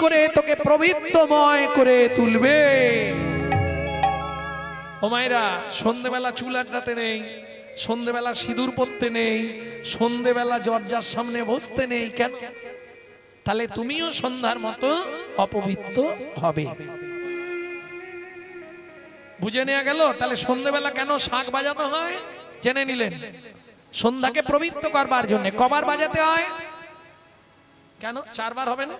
করে তোকে পবিত্রময় করে তুলবে। ও মায়েরা, সন্ধ্যেবেলা চুল আঁচড়াতে নেই, সন্ধ্যেবেলা সিঁদুর পরতে নেই, সন্ধ্যেবেলা দরজার সামনে বসতে নেই। কেন? তাহলে তুমিও সন্ধ্যার মতো অপবিত্র হবে। বুঝে নেওয়া গেল? তাহলে সন্ধ্যেবেলা কেন শাঁখ বাজানো হয় জেনে নিলেন। সন্ধ্যাকে পবিত্র করবার জন্য। কবার বাজাতে হয়? কেন? 4 বার হবে না?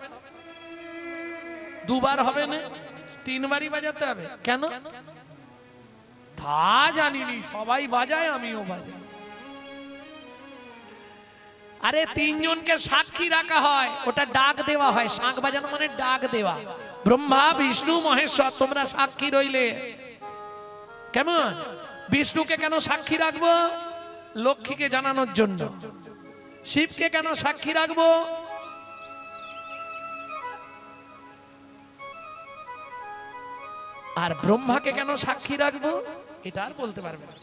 2 বার হবে না? 3 বারই বাজাতে হবে। কেন? তা জানিনি, সবাই বাজায়, আমিও বাজাই। আরে 3 জনকে সাক্ষী রাখা হয়, ওটা ডাক দেওয়া হয়। শাঁখ বাজানো মানে ডাক দেওয়া। ব্রহ্মা বিষ্ণু মহেশ্বর তোমরা সাক্ষী রইলে। কেমন? বিষ্ণুকে কেন সাক্ষী রাখবো? লক্ষ্মীকে জানানোর জন্য। শিবকে কেন সাক্ষী রাখবো? আর ব্রহ্মাকে কেন সাক্ষী রাখবো? এটা আর বলতে পারবেন না।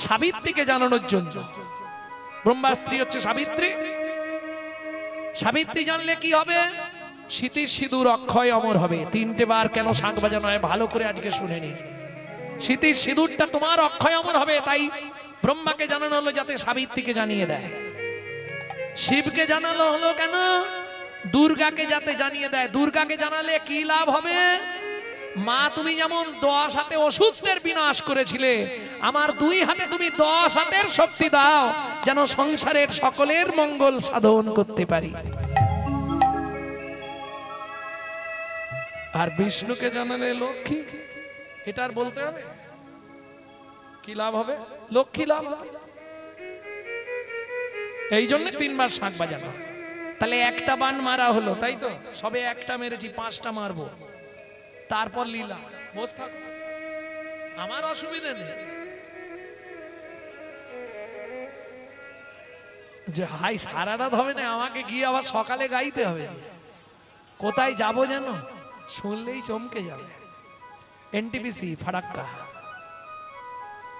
সাবিত্রীকে জানানোর জন্য। ব্রহ্মার স্ত্রী হচ্ছে সাবিত্রী। সাবিত্রী জানলে কি হবে? স্মৃতির সিঁদুর অক্ষয় অমর হবে। 3টে বার কেন শাঁখ বাজানো হয় ভালো করে আজকে শুনে নিন। স্মৃতির সিঁদুরটা তোমার অক্ষয় অমর হবে, তাই ব্রহ্মাকে জানানো হলো যাতে সাবিত্রীকে জানিয়ে দেয়। শিবকে জানানো হলো কেন? দুর্গাকে যাতে জানিয়ে দেয়। দুর্গাকে জানালে কি লাভ হবে? মা, তুমি যেমন 10 হাতে অসুরদের বিনাশ করেছিলে, আমার 2 হাতে তুমি 10 হাতের শক্তি দাও, যেন সংসারের সকলের মঙ্গল সাধন করতে পারি। আর বিষ্ণুকে জানালে লক্ষ্মী। এটা আর বলতে হবে? কি লাভ হবে? লক্ষ্মী লাভ হবে। এই জন্য 3 বার শাঁখ বাজানো। তাহলে একটা বান মারা হলো, তাই তো? সবে একটা মেরেছি, 5টা মারবো, তারপর লীলা। বস থাক, আমার অসুবিধা নেই। যে হাই সারা রাত হবে না, আমাকে গিয়ে আবার সকালে গাইতে হবে। কোথায় যাব যেন শুনলেই চমকে যাবে। এনটিপিসি ফারাক্কা।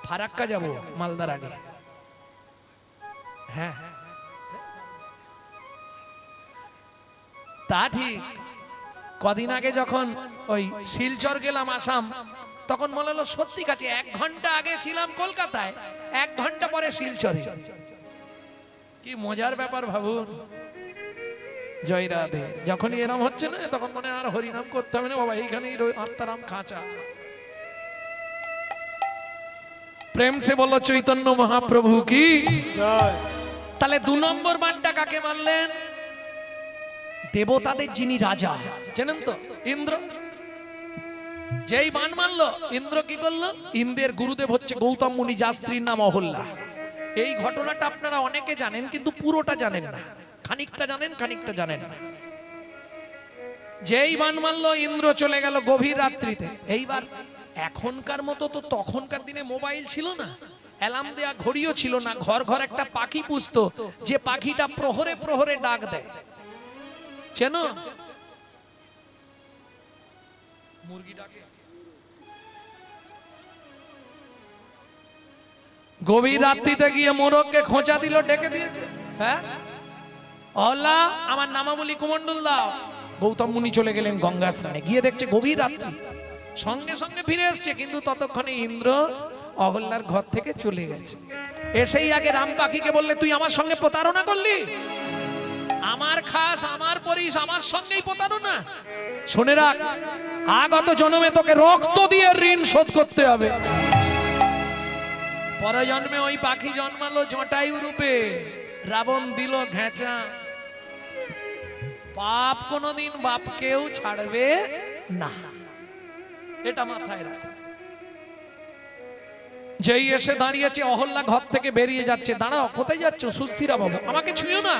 ফারাক্কা যাব মালদার আগে। হ্যাঁ, তা ঠিক। কদিন আগে যখন ওই শিলচর গেলাম আসাম, তখন মনে হলো সত্যি কাছে 1 ঘন্টা আগে ছিলাম কলকাতায়, 1 ঘন্টা পরে শিলচরে। কি মজার ব্যাপার ভাবুন। জয় রাধে। যখনই এরম হচ্ছে না, তখন মনে আর হরিনাম করতে হবে না বাবা, এইখানেই আত্মারাম খাঁচা। প্রেম সে বলো চৈতন্য মহাপ্রভু কি। তাহলে 2 নম্বর বানটা কাকে মারলেন? দেবতাদের যিনি রাজা, জানেন তো? ইন্দ্র। যেই বান মারলো, ইন্দ্র কি করলো? ইন্দ্রের গুরুদেব হচ্ছে গৌতম মুনি, যার স্ত্রীর নাম অহল্যা। এই ঘটনাটা আপনারা অনেকে জানেন, কিন্তু পুরোটা জানেন না। খানিকটা জানেন, খানিকটা জানেন না। যেই বান মারলো, ইন্দ্র চলে গেল গভীর রাত্রিতে। এইবার এখনকার মতো তো তখনকার দিনে মোবাইল ছিল না, অ্যালার্ম দেয়া ঘড়িও ছিল না। ঘর ঘর একটা পাখি পুষতো, যে পাখিটা প্রহরে প্রহরে ডাক দেয়। চেনো? মুরগি ডাকে। গভীর রাত্রিতে গিয়ে মোরগকে খোঁচা দিল, ডেকে দিয়েছে। হ্যাঁ, অহল্যা আমার নামাবলী কুমন্ডল দাও। গৌতম মুনি চলে গেলেন গঙ্গা স্নানে। গিয়ে দেখছে গভীর রাত্রি, সঙ্গে সঙ্গে ফিরে এসছে, কিন্তু ততক্ষণে ইন্দ্র অহল্যার ঘর থেকে চলে গেছে। এসেই আগে রাম পাখিকে বললে, তুই আমার সঙ্গে প্রতারণা করলি, আমার খাস, আমার পরিস, আমার সঙ্গেই প্রতারণা। শুনে রাখ, আগত জন্মে তোকে রক্ত দিয়ে ঋণ শোধ করতে হবে। পর জন্মে ওই পাখি জন্মালো জটায়ু রূপে, রাবণ দিল ঘেঁচা। পাপ কোনদিন বাপকেও ছাড়বে না, এটা মাথায় রাখো। যেই এসে দাঁড়িয়েছে, অহল্যা ঘর থেকে বেরিয়ে যাচ্ছে। দাঁড়াও, কোথায় যাচ্ছ? সুস্থিরা বাবু, আমাকে ছুঁয়ো না,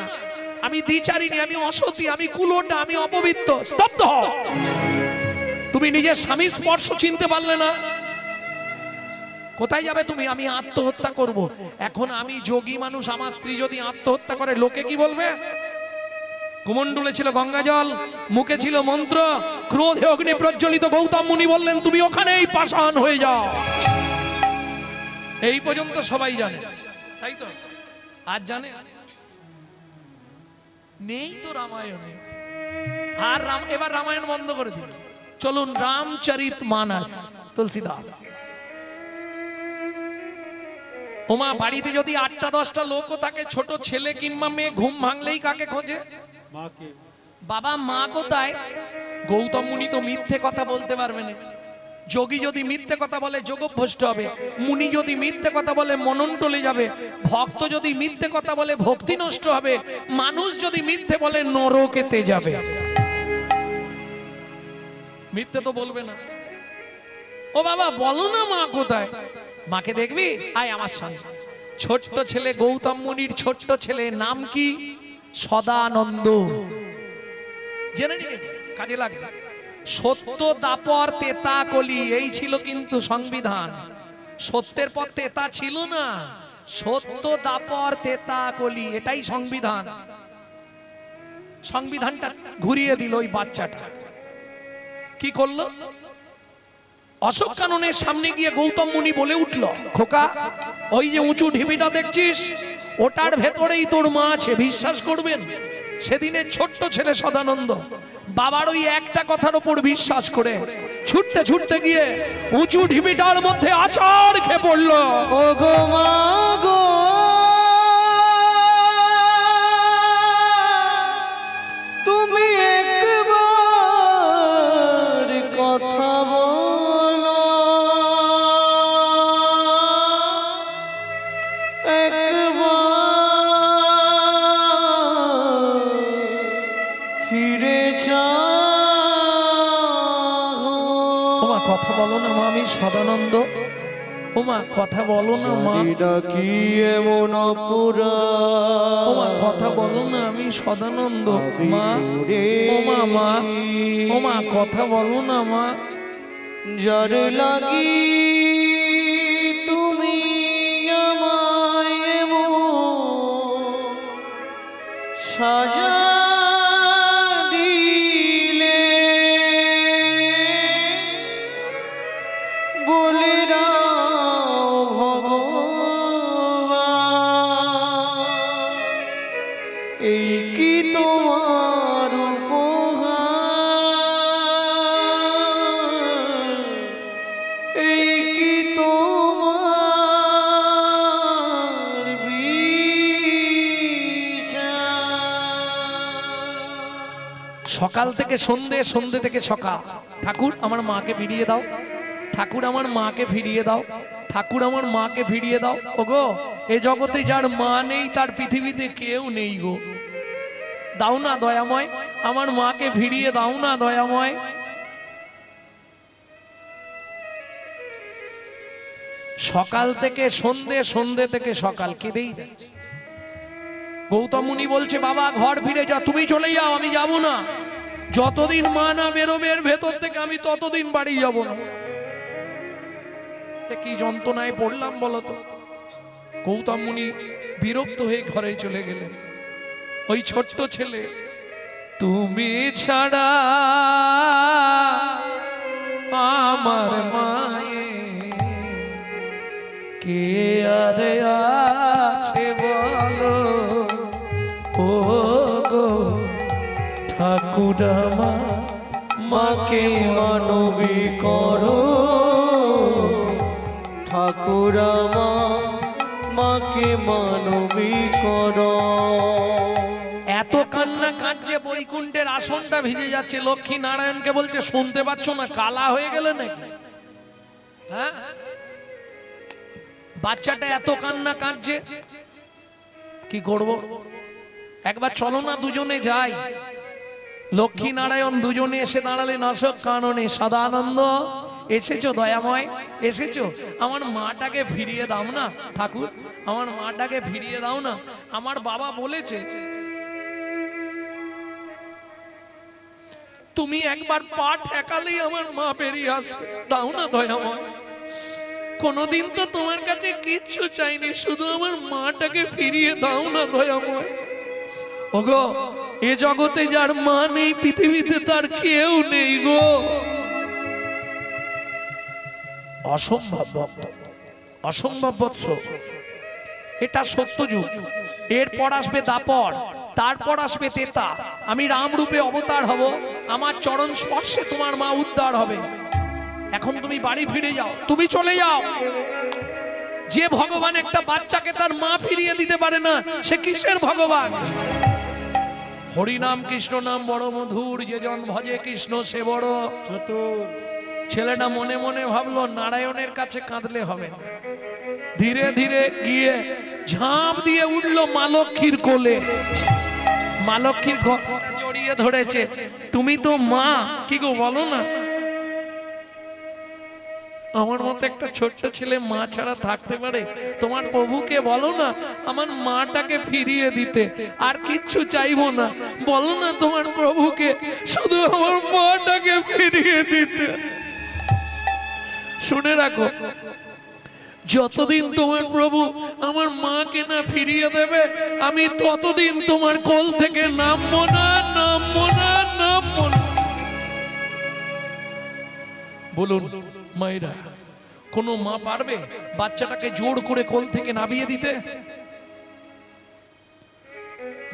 আমি দ্বিচারিণী, আমি অসতী, আমি কুলোটা, আমি অপবিত্র। স্তব্ধ হও। তুমি নিজের স্বামীর স্পর্শ চিনতে পারলে না? কোথায় যাবে তুমি? আমি আত্মহত্যা করব। এখন আমি যোগী মানুষ, আমার স্ত্রী যদি আত্মহত্যা করে, লোকে কি বলবে? কুমন্ডলে ছিল গঙ্গা জল, মুখে ছিল মন্ত্র, ক্রোধে অগ্নি প্রজ্বলিত। গৌতম মুনি বললেন, তুমি ওখানেই পাষাণ হয়ে যাও। এই পর্যন্ত সবাই জানে, তাই তো? আর জানে নেই তো রামায়ণে। আর এবার রামায়ণ বন্ধ করে দিন, চলুন রামচরিত মানস তুলসীদাস। ওমা বাড়িতে যদি 8টা 10টা লোকও থাকে, ছোট ছেলে কিংবা মেয়ে ঘুম ভাঙলেই কাকে খোঁজে? মাকে। বাবা মা কোথায়? গৌতম মুনি তো মিথ্যে কথা বলতে পারবে না। যোগী যদি মিথ্যে কথা বলে যোগভ্রষ্ট হবে, মুনি যদি মিথ্যে কথা বলে মনন টলে যাবে, ভক্ত যদি মিথ্যে কথা বলে ভক্তি নষ্ট হবে, মানুষ যদি মিথ্যে বলে নরকেতে যাবে। মিথ্যে তো বলবে না। ও বাবা বলো না মা কোথায়? মাকে দেখবি, আয় আমার সঙ্গে। ছোট্ট ছেলে গৌতম মুনির ছোট্ট ছেলে নাম কি? সদানন্দ। জেনে নিন, কাজে লাগবে। সত্য দাপর তেতা কলি, এই ছিল কিন্তু সংবিধান। সত্যের পর তেতা ছিল না, সত্য দাপর তেতা কলি, এটাই সংবিধান। সংবিধানটা ঘুরিয়ে দিল ওই বাচ্চাটা। কি করলো? অশোক কাননের সামনে গিয়ে গৌতম মুনি বলে উঠল, খোকা ওই যে উঁচু ঢিবিটা দেখছিস, ওটার ভেতরেই তোর মা আছে, বিশ্বাস করবেন? সেদিনের ছোট্ট ছেলে সদানন্দ বাবার ওই একটা কথার উপর বিশ্বাস করে ছুটতে ছুটতে গিয়ে উঁচু ঢিবিটার মধ্যে আছাড় খেয়ে পড়ল। ও গো মা গো, তুমি একবার কথা বলো, ফিরে যাও। ওমা কথা বলো না মা, আমি সদানন্দ। ওমা কথা বলো না মা, কি এমন অপরাধ? ওমা কথা বলো না, আমি সদানন্দ মা। ওমা মা, ওমা কথা বলো না মা। যার লাগি তুমি আমায় এমন সাজা দিলে, বলে দাও ভগবান, এই কি তোমার উপহার, এই কি তোমার বিচার। সকাল থেকে সন্ধে, সন্ধে থেকে সকাল, ঠাকুর আমার মাকে ফিরিয়ে দাও, ঠাকুর আমার মাকে ফিরিয়ে দাও, ঠাকুর আমার মাকে ফিরিয়ে দাও। ওগো এ জগতে যার মা নেই তার পৃথিবীতে কেউ নেই গো। দাও না দয়াময়, আমার মাকে ফিরিয়ে দাও না দয়াময়। সকাল থেকে সন্ধে, সন্ধে থেকে সকাল, কেঁদেই যাচ্ছে। গৌতম মুনি বলছে বাবা ঘর ফিরে যা, তুমি চলে যাও, আমি যাব না। যতদিন মা না বেরোবে এর ভেতর থেকে আমি ততদিন বাড়ি যাব না। কি যন্ত্রণায় পড়লাম বলতো। গৌতম মুনি বিরক্ত হয়ে ঘরে চলে গেলেন। ওই ছোট্ট ছেলে, তুমি ছাড়া আমার মায়ে কে আর আছে বলো, ও গো ঠাকুর আমার মাকে মানবী করো, ঠাকুর আমার মাকে মানবী করো। এত কান্না কাঁদছে বৈকুণ্ঠের আসনটা ভিজে যাচ্ছে। লক্ষ্মী নারায়ণকে বলছে শুনতে পাচ্ছ না, কালা হয়ে গেলে নাকি? হ্যাঁ, বাচ্চাটা এত কান্না কাঁদছে, কি করব? একবার চলো না দুজনে যাই। লক্ষ্মী নারায়ণ দুজনে এসে দাঁড়ালেন অশোক কাননে। সদানন্দ এসেছো দয়াময়, এসেছো? আমার মাটাকে ফিরিয়ে দাও না ঠাকুর, আমার মাটাকে ফিরিয়ে দাও না। আমার বাবা বলেছে তুমি একবার পা ঠেকালেই আমার মা বেরিয়ে আসবে, দাও না দয়াময়। কোনদিন তো তোমার কাছে কিচ্ছু চাইনি, শুধু আমার মাটাকে ফিরিয়ে দাও না দয়াময়। ওগো এ জগতে যার মা নেই পৃথিবীতে তার কেউ নেই গো। অসম্ভব ভক্ত, অসম্ভব বৎস, এটা সত্য যুগ। এরপর আসবে দাপর, তারপর আসবে তেতা। আমি রাম রূপে অবতার হব, আমার চরণ স্পর্শে তোমার মা উদ্ধার হবে। এখন তুমি বাড়ি ফিরে যাও, তুমি চলে যাও। যে ভগবান একটা বাচ্চাকে তার মা ফিরিয়ে দিতে পারে না, সে কিসের ভগবান? হরিনাম কৃষ্ণ নাম বড় মধুর, যে জন ভজে কৃষ্ণ সে বড় চতুর। ছেলেটা মনে মনে ভাবলো নারায়ণের কাছে কাঁদলে হবে না। ধীরে ধীরে গিয়ে ঝাঁপ দিয়ে উঠলো মা লক্ষ্মীর কোলে। মা লক্ষ্মীর গলাটা জড়িয়ে ধরেছে। তুমি তো মা, কি গো বলো না, আমার মতো একটা ছোট্ট ছেলে মা ছাড়া থাকতে পারে? তোমার প্রভুকে বলো না আমার মাটাকে ফিরিয়ে দিতে, আর কিচ্ছু চাইবো না। বলো না তোমার প্রভুকে শুধু আমার মাটাকে ফিরিয়ে দিতে। শুনে রাখো, যতদিন তোমার প্রভু আমার মাকে না ফিরিয়ে দেবে, আমি ততদিন তোমার কোল থেকে নামবো না, নামবো না, নামবো না। বলুন মায়েরা, কোন মা পারবে বাচ্চাটাকে জোর করে কোল থেকে নামিয়ে দিতে?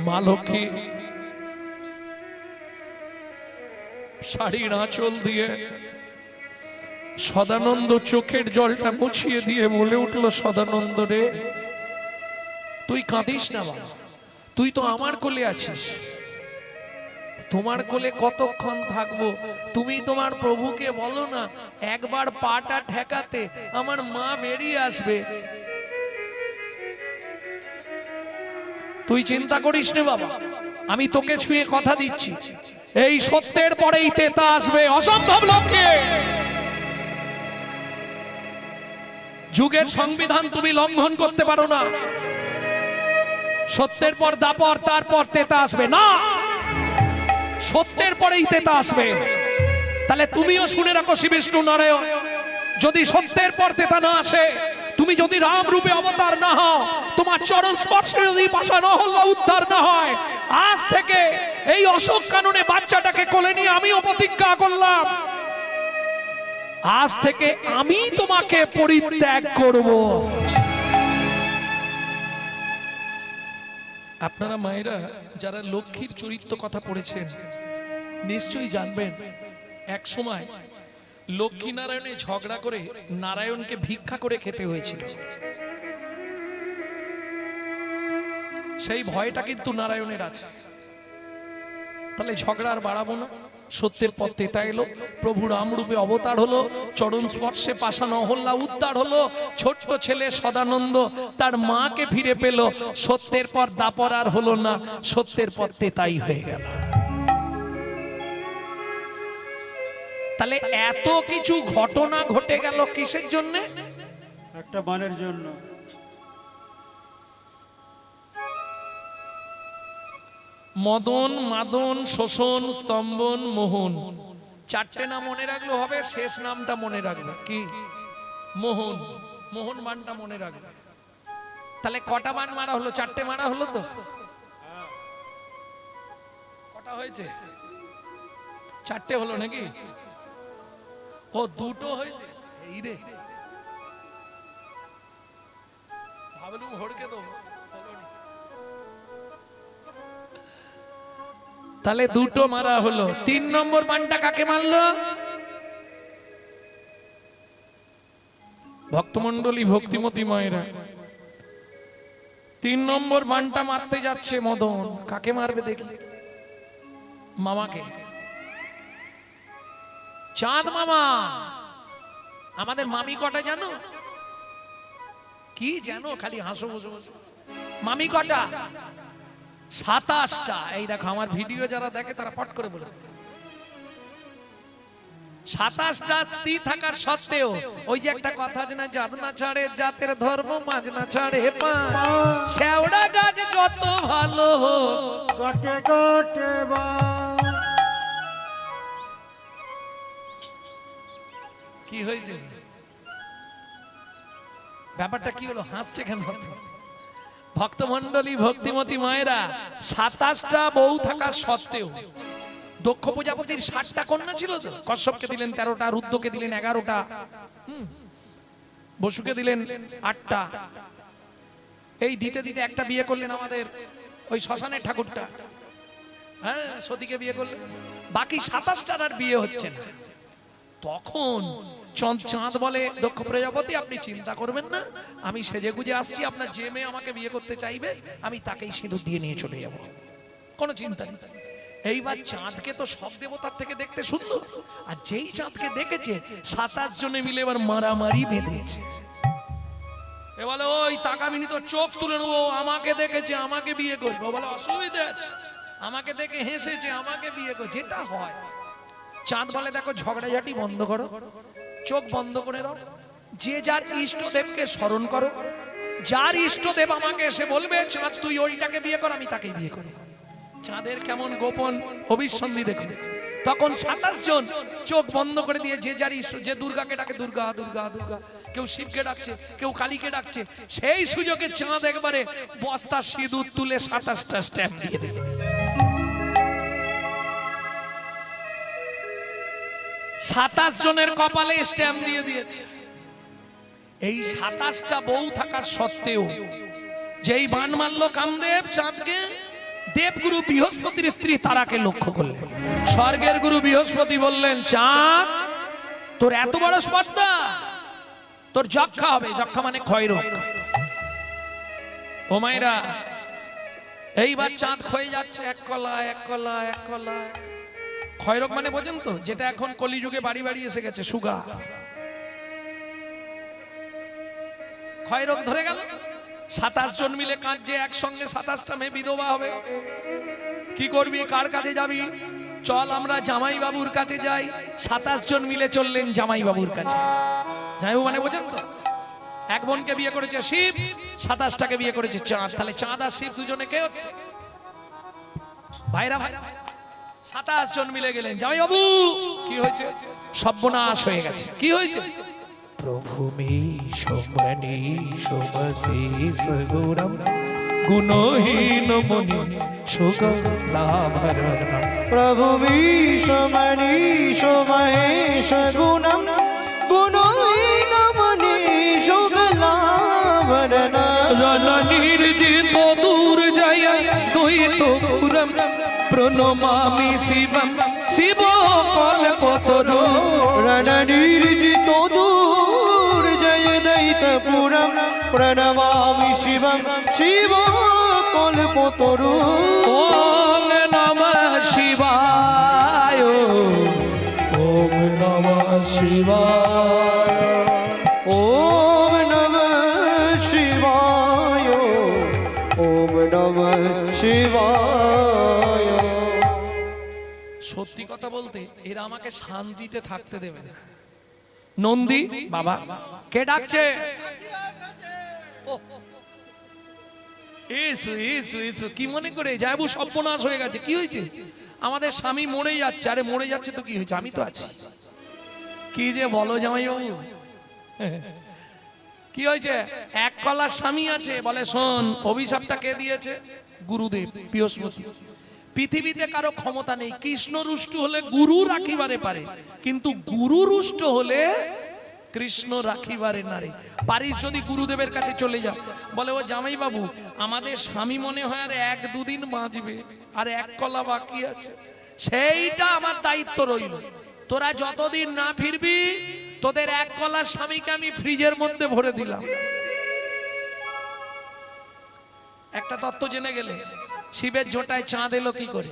মা লক্ষ্মী শাড়ির আঁচল দিয়ে সদানন্দ চোখের জলটা মুছিয়ে দিয়ে বলে উঠল, সদানন্দ রে, তুই কাঁদিস না বাবা, তুই তো আমার কোলে আছিস। তোমার কোলে কতক্ষণ থাকবো? তুমি তোমার প্রভুকে বলো না একবার পাটা ঠেকাতে, আমার মা বেরিয়ে আসবে। তুই চিন্তা করিস না বাবা, আমি তোকে ছুঁয়ে কথা দিচ্ছি, এই সত্যের পরেই তেতা আসবে। অসম্ভব লক্ষ্যে যুগের সংবিধান তুমি লঙ্ঘন করতে পারো না। সত্যের পর দাপর, তারপর তেতা আসবে না, সত্যের পরেই তেতা আসবে। তাহলে তুমিও শুনে রাখো শ্রী বিষ্ণু নারায়ণ, যদি সত্যের পর তেতা না আসে, তুমি যদি রাম রূপে অবতার না হও, তোমার চরণ স্পর্শে যদি পাষাণ অহল্যা উদ্ধার না হয়, আজ থেকে এই অশোক কাননে বাচ্চাটাকে কোলে নিয়ে আমিও প্রতিজ্ঞা করলাম, আজ থেকে আমি তোমাকে পরিত্যাগ করব। আপনারা মায়েরা যারা লক্ষ্মীর চরিত্র কথা পড়েছেন নিশ্চয়ই জানবেন, এক সময় লক্ষ্মী নারায়ণে ঝগড়া করে নারায়ণকে ভিক্ষা করে খেতে হয়েছিল। সেই ভয়টা কিন্তু নারায়ণের আছে। তাহলে ঝগড়া আর বাড়াবো না, সত্যের পথ তেতা এলো, প্রভু রাম রূপে অবতার হলো, চরণ স্পর্শে পাষাণ অহল্যা উদ্ধার হলো, ছোট্ট ছেলে সদানন্দ তার মাকে ফিরে পেল। সত্যের পর দাপর আর হলো না, সত্যের পথ তেতাই হয়ে গেল। তাহলে এত কিছু ঘটনা ঘটে গেল কিসের জন্য? একটা মানের জন্য। মদন, মাদন, শোষণ, স্তম্ভন, মোহন, চারটে নাম মনে রাখলে হবে, শেষ নামটা মনে রাখবে কি? মোহন। মোহন বানটা মনে রাখবে। তাহলে কটা বান মারা হলো? চারটে মারা হলো তো? কটা হয়েছে? চারটে হলো নাকি? ও দুটো হয়েছে। এই রে, ভাবলুম হড়কে দেবো। তাহলে দুটো মারা হলো। 3 নম্বর বানটা কাকে মারলো? ভক্তমণ্ডলী, ভক্তিমতী মায়েরা, 3 নম্বর বানটা মারতে যাচ্ছে মদন। কাকে মারবে দেখি? মামাকে। চাঁদ মামা। আমাদের মামি কটা জানো? কি জানো? খালি হাসো বসে বসে। মামি কটা? 27টা। এই দেখো আমার ভিডিও যারা দেখে তারা পট করে বলে, 27টা স্ত্রী থাকার সত্ত্বেও ওই যে একটা কথা আছে না, জাত না ছাড়ে জাতের ধর্ম, মাঝ না ছাড়ে পা, শেওড়া গাছ যত ভালো গটে গটে বা। কি হয়েছে? ব্যাপারটা কি হলো? হাসছে কেন? ভক্তমণ্ডলী, ভক্তিমতী মায়েরা, 27টা বউ থাকার সত্ত্বেও দক্ষ প্রজাপতির 60টা কন্যা ছিল তো। কশ্যপকে দিলেন 13টা, রুদ্রকে দিলেন 11টা, বসুকে দিলেন 8টা। এই দিতে দিতে একটা বিয়ে করলেন আমাদের ওই শ্মশানের ঠাকুরটা। হ্যাঁ সতীকে বিয়ে করলে, বাকি 27টার আর বিয়ে হচ্ছে না। তখন চাঁদ বলে দক্ষ প্রজাপতি আপনি চিন্তা করবেন না, আমি সেজে গুজে আসছি, আপনার যে মেয়ে আমাকে বিয়ে করতে চাইবে আমি তাকেই সিঁদুর দিয়ে নিয়ে চলে যাব, কোনো চিন্তা নেই। এইবার চাঁদকে তো সব দেবতার থেকে দেখতে সুন্দর, আর যেই চাঁদকে দেখেছে 27 জনে মিলে এবার মারামারি বেঁধেছে। এ বলে ওই তাকামিনি তো চোখ তুলে নেবো, আমাকে দেখেছে আমাকে বিয়ে করবো, বলে অসুবিধা আছে, আমাকে দেখে হেসেছে আমাকে বিয়ে করবে, যেটা হয়। চাঁদ বলে দেখো ঝগড়াঝাটি বন্ধ করো, চোখ বন্ধ করে দাও, যে যার ইষ্টদেবকে স্মরণ করো, যার ইষ্টদেব আমাকে এসে বলবে চাঁদ তুই ওইটাকে বিয়ে কর, আমি তাকে বিয়ে করি। চাঁদের কেমন গোপন অভিসন্ধি দেখুন। তখন 27 জন চোখ বন্ধ করে দিয়ে যে যার ইষ্ট, যে দুর্গাকে ডাকে দুর্গা দুর্গা দুর্গা, কেউ শিবকে ডাকছে কেউ কালীকে ডাকছে, সেই সুযোগে চাঁদ একবারে বস্তা সিঁদুর তুলে 27টা স্ট্যাম্প দিয়ে দেবে। 27 জনের কপালে স্ট্যাম্প দিয়ে দিয়েছে। এই 27টা বউ থাকার সত্ত্বেও যেই বান মারল কামদেব চাঁদকে, দেবগুরু বৃহস্পতির স্ত্রী তারাকে লক্ষ্য করলেন। স্বর্গের গুরু বৃহস্পতি বললেন চাঁদ তোর এত বড় স্পর্ধা, তোর যক্ষা হবে, যক্ষা মানে ক্ষয়রোগ। ও মায়েরা, এইবার চাঁদ ক্ষয়ে যাচ্ছে, এক কলা এক কলা এক কলা। ক্ষয়রোগ মানে বোঝেন তো, যেটা এখন কলিযুগে বাড়ি বাড়ি এসে গেছে, সুগার। ক্ষয়রোগ ধরে গেল, 27 জন মিলে কাঁদছে, একসঙ্গে 27টা মেয়ে বিধবা হবে। কি করবি, কার কাছে যাবি? চল আমরা জামাই বাবুর কাছে যাই। 27 জন মিলে চললেন জামাই বাবুর কাছে। জামাইবাবু মানে বোঝেন তো, এক বোনকে বিয়ে করেছে শিব, 27টাকে বিয়ে করেছে চাঁদ, তাহলে চাঁদ আর শিব দুজনে কে হচ্ছে? ভাইরা ভাই, 27 জন মিলে গেলেন। জামাই বাবু কি হয়েছে? সর্বনাশ হয়ে গেছে। কি হয়েছে? প্রভু মীশ মনীষ বশেষ গৌরম গুণহীন মনি সুগলাভরণ। প্রভু বিশ মনীষ মহেশ গুণম গুণহীন মনীষ গলাভরণ। রণ নির্জিত দূর জয় দ্বৈত পুরম প্রণমামি শিবম শিব কল্পতরু। রণ নির্জিত দূর জয় দৈতপুরম প্রণমামি শিবম শিব কল্পতরু। ওম নমঃ শিবায়, ওম নমঃ শিবায়, ওম নমঃ শিবায়, ওম নমঃ শিবায়। সত্যি কথা বলতে এরা আমাকে শান্তিতে থাকতে দেবে না। নন্দী বাবা কে ডাকছে? এসো এসো এসো। কি মনে করে যাবো? সর্বনাশ হয়ে গেছে। কি হয়েছে? আমাদের স্বামী মরে যাচ্ছে। আরে মরে যাচ্ছে তো কি হয়েছে, আমি তো আছি। কি যে বলো জামাইবাবু, কি হয়েছে? এক কলার স্বামী আছে, বলে শোন অভিশাপটা কে দিয়েছে? গুরুদেব বৃহস্পতি। পৃথিবীতে কারো ক্ষমতা নেই, কৃষ্ণ রুষ্ট হলে গুরু রাখিবারে পারে, কিন্তু গুরু রুষ্ট হলে কৃষ্ণ রাখিবারে নারে। পারিস যদি গুরুদেবের কাছে চলে যাও, বলে ও জামাই বাবু আমাদের স্বামী মনে হয় আর 1-2 দিন বাঁচবে, আর এক কলা বাকি আছে, সেইটা আমার দায়িত্ব রইল। তোরা যতদিন না ফিরবি তোদের এক কলার স্বামীকে আমি ফ্রিজের মধ্যে ভরে দিলাম। একটা তত্ত্ব জেনে গেলে শিবের জোটায় চাঁদ এলো কি করে।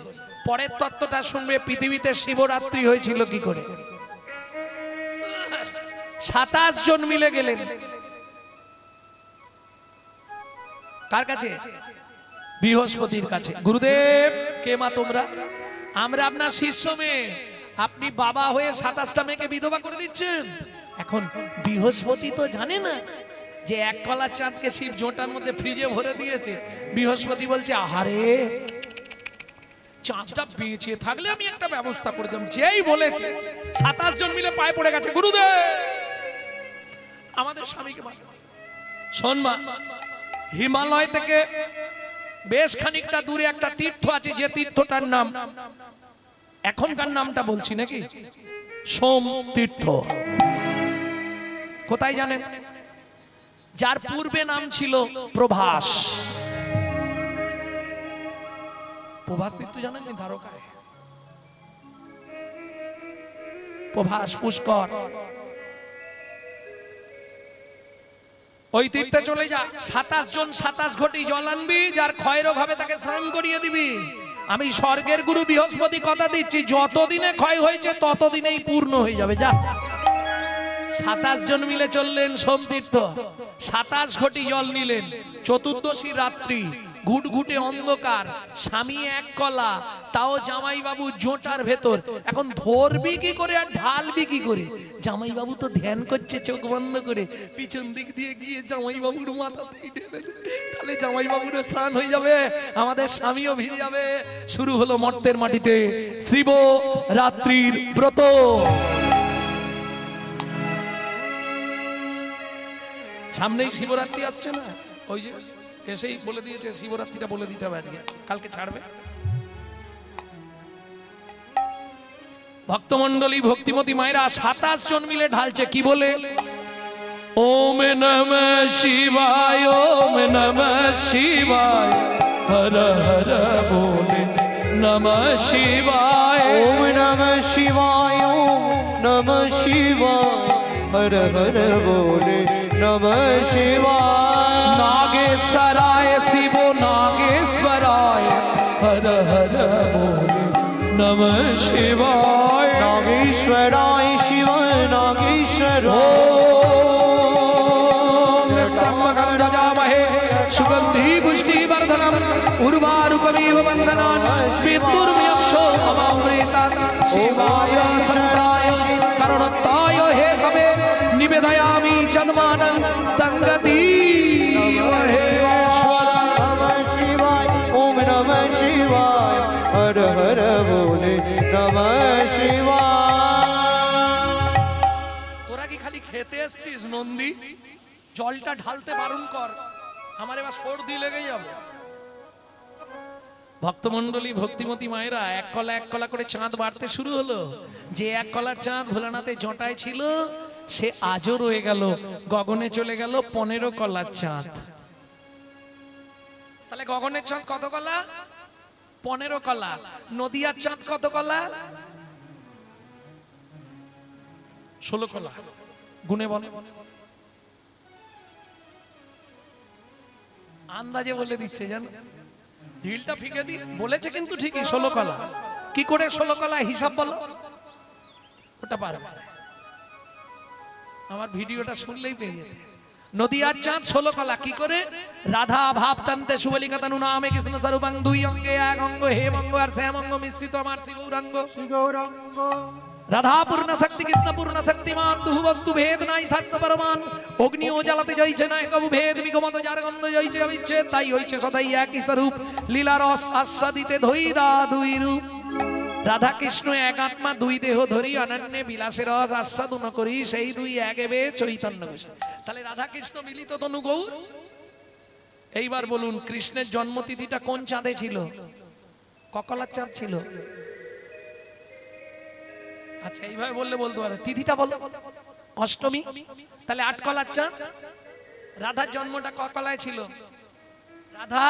পরের তত্ত্বটা শুনবে পৃথিবীতে শিবরাত্রি হয়েছিল কি করে। 27 জন মিলে গেলেন কার কাছে? বৃহস্পতির কাছে। গুরুদেব কে মা তোমরা? আমরা আপনার শিষ্য মেয়ে, আপনি বাবা হয়ে 27টা মেয়েকে বিধবা করে দিচ্ছেন। এখন বৃহস্পতি তো জানে না যে এক কলার চাঁদকে শিব জোটার মধ্যে ফ্রিজে ভরে দিয়েছে। বৃহস্পতি বলছে আহারে চাঁদটা বেঁচে থাকলে আমি একটা ব্যবস্থা করে দিলাম। যেই বলেছে 27 জন মিলে পায়ে পড়ে গেছে, গুরুদেব আমাদের স্বামীকে বাঁচান। শোন মা, হিমালয় থেকে বেশ খানিকটা দূরে একটা তীর্থ আছে, যে তীর্থটার নাম এখনকার নামটা বলছি নাকি, সোম তীর্থ। কোথায় জানেন? যার পূর্বে নাম ছিল প্রভাস। প্রভাস তীর্থ জানেন দ্বারকায়, প্রভাস পুষ্কর, ওই তীর্থে চলে যা। 27 জন 27 ঘটি জল আনবি, যার ক্ষয় রোগ হবে তাকে স্নান করিয়ে দিবি। আমি স্বর্গের গুরু বৃহস্পতি কথা দিচ্ছি, যতদিনে ক্ষয় হয়েছে ততদিনেই পূর্ণ হয়ে যাবে। যা। 27 জন মিলে চললেন সোমতীর্থ, 27 ঘটি জল নিলেন। চতুর্দশী রাত্রি, ঘুটঘুটে অন্ধকার, স্বামী এক কলা, তাও জামাই বাবু জোটার ভেতর। এখন ধরবি কি করে আর ঢালবি কি করে? জামাই বাবু তো ধ্যান করছে চোখ বন্ধ করে, পিছন দিক দিয়ে গিয়ে জামাই বাবুর মাথা তাহলে জামাই বাবুর স্নান হয়ে যাবে, আমাদের স্বামীও ভিজে যাবে। শুরু হলো মর্তের মাটিতে শিব রাত্রির ব্রত। সামনেই শিবরাত্রি আসছে না, ওই যে এসেই বলে দিয়েছে শিবরাত্রিটা বলে দিতে হবে আজকে, কালকে ছাড়বে। ভক্তমণ্ডলী ভক্তিমতী মায়েরা 27 জন মিলে ঢালছে, কি বলে? ওম নমঃ শিবায়, ওম নমঃ শিবায়, হর হর বলে নমঃ শিবায়, ওম নমঃ শিবায়, ওম নমঃ শিবায়, হর হর বলে নমঃ শিবায়। নাগেশ্বরায় শিব নাগেশ্বরায়, হর হর বলে নমঃ শিবায়। নাগেশ্বরায় শিব নাগেশ্বরায়, ওম স্তম্ভকং যজামহে সুগন্ধি পুষ্টিবর্ধনম উর্বারুকমিব বন্দনান মৃত্যুর্ময়ক্ষো অমৃতাৎ শিবায় সন্তায় করণত্তায় হে কবে নিবেদয়ামি চন্মানং তঙ্গতি নমঃ শিবায়, ওম নমঃ শিবায়, হর হর বলে নমঃ শিবায়। তোরা কি খালি খেতে এসছিস নন্দী? জলটা ঢালতে বারণ কর, আমার এবার সর্দি লেগে যাবে। ভক্তমণ্ডলী ভক্তিমতী মায়েরা এক কলা করে চাঁদ বাড়তে শুরু হলো। যে এক কলার চাঁদ ভোলানাথের জটায় ছিল সে আজও রয়ে গেল, গগনে চলে গেল 15 কলার চাঁদ। তাহলে গগনের চাঁদ কত কলা? 15 কলা। নদিয়ার চাঁদ কত কলা? 16 কলা। গুনে বনে আন্দাজে বলে দিচ্ছে, জানো ঢিলটা ফিকে দি বলেছে কিন্তু ঠিকই 16 কলা। কি করে 16 কলা হিসাব বলো? ওটা পারবে, আমার ভিডিওটা শুনলেই পেয়ে যেতে। নদিয়ার চাঁদ 16 কলা। কি করে? রাধা ভাবতান্তে সুবলিকা তনু নামে কৃষ্ণ স্বরূপাং, দুই অঙ্গে এক অঙ্গ হে মঙ্গ আর শ্যাম অঙ্গ মিশ্রিত আমার শিব গৌরাঙ্গ। গৌরাঙ্গ রাধা পূর্ণ শক্তি কৃষ্ণ পূর্ণ শক্তিমান, দুহু বস্তু ভেদ নাই শাস্ত্র পরমান। অগ্নি ও জ্বালাতে যাইছে না কবু ভেদ, বিগমত যার গন্ধ যাইছে অবিচ্ছেদ, তাই হইছে সদাই একই স্বরূপ। লীলা রস আস্বাদিতে ধৈরা দুই রূপ। রাধা কৃষ্ণ এক আত্মা দুই দেহ ধরি, অনন্যে বিলাসের রস আস্বাদন করি, সেই দুই এক এবে চৈতন্য ঘোষে। তাহলে রাধা কৃষ্ণ মিলিত তনু গৌর। এইবার বলুন, কৃষ্ণের জন্মতিথিটা কোন চাঁদে ছিল? ককলার চাঁদ ছিল। আচ্ছা এইভাবে বললে বলতে পারে, তিথিটা বলো। অষ্টমী। তাহলে 8 কলার চাঁদ। রাধার জন্মটা ককলায় ছিল? রাধা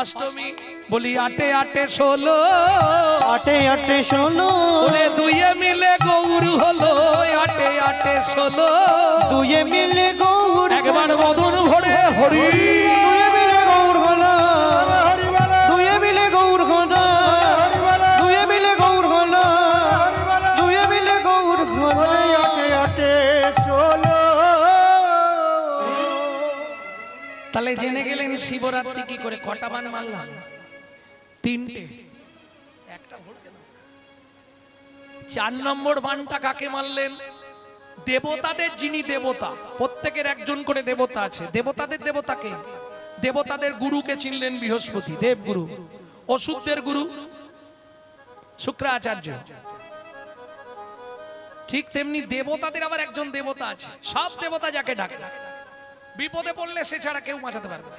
অষ্টমী। বলি 8 8 16, 8 8 16, ওরে দুইয়ে মিলে গৌর হলো 8 8 16। দুয়ে মিলে গৌর, একবার বদন ভরে হরি, দুয়ে মিলে গৌর হলো, দুয়ে মিলে গৌর হলো, দুয়ে মিলে গৌর হলো, দুয়ে মিলে গৌর হলো। 8 8 16। তাহলে জেনে গেলেন শিবরাত্রি কি করে? কটা বান মারলাম? 3টে। একটা ভোরকে দাও। 4 নম্বর বানটা কাকে মারলেন? দেবতাদের যিনি দেবতা, প্রত্যেকের একজন করে দেবতা আছে। দেবতাদের দেবতাকে, দেবতাদের গুরুকে চিনলেন বৃহস্পতি দেবগুরু, অসুরদের গুরু শুক্রাচার্য। ঠিক তেমনি দেবতাদের আবার একজন দেবতা আছে। সব দেবতা যাকে ডাকে, বিপদে পড়লে সে ছাড়া কেউ বাঁচাতে পারবে না।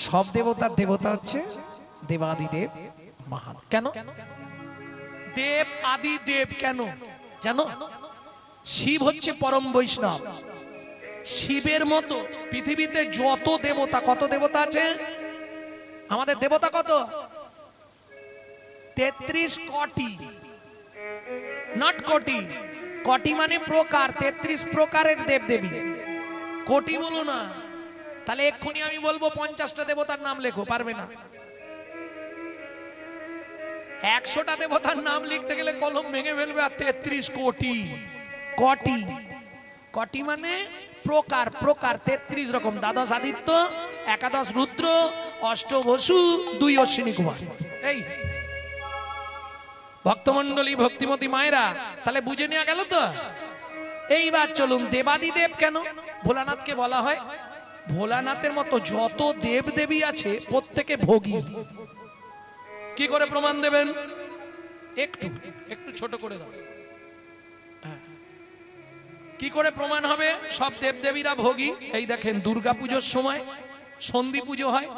সব দেবতার দেবতা হচ্ছে দেবাদিদেব মহান। কেন দেব আদি দেব? কেন জানো? শিব হচ্ছে পরম বৈষ্ণব, শিবের মতো পৃথিবীতে যত দেবতা, কত দেবতা আছে আমাদের? দেবতা কত? 33 কোটি, নট কোটি। কোটি মানে প্রকার, 33 প্রকারের দেবদেবী। কোটি বলো না, তাহলে এক্ষুনি আমি বলবো 50টা দেবতার নাম লেখো, পারবে না। 100টা দেবতার নাম লিখতে গেলে কলম ভেঙে ফেলবে। আর 33 কোটি, কোটি কোটি মানে প্রকার, প্রকার 33 রকম। দ্বাদশ আদিত্য, একাদশ রুদ্র, অষ্ট বসু, 2 অশ্বিনী কুমার। এই ভক্তমণ্ডলী, ভক্তিমতী মায়েরা, তাহলে বুঝে নেওয়া গেল তো। এইবার চলুন, দেবাদিদেব কেন ভোলানাথকে বলা হয়? ভোলানাথের মতো যত দেব দেবী আছে প্রত্যেকে ভোগী। কি করে প্রমাণ দেবেন? একটু একটু ছোট করে দাও। কি করে প্রমাণ হবে সব দেবদেবীরা ভোগী? এই দেখেন, দুর্গা পুজোর সময় সন্ধি পুজো হয়,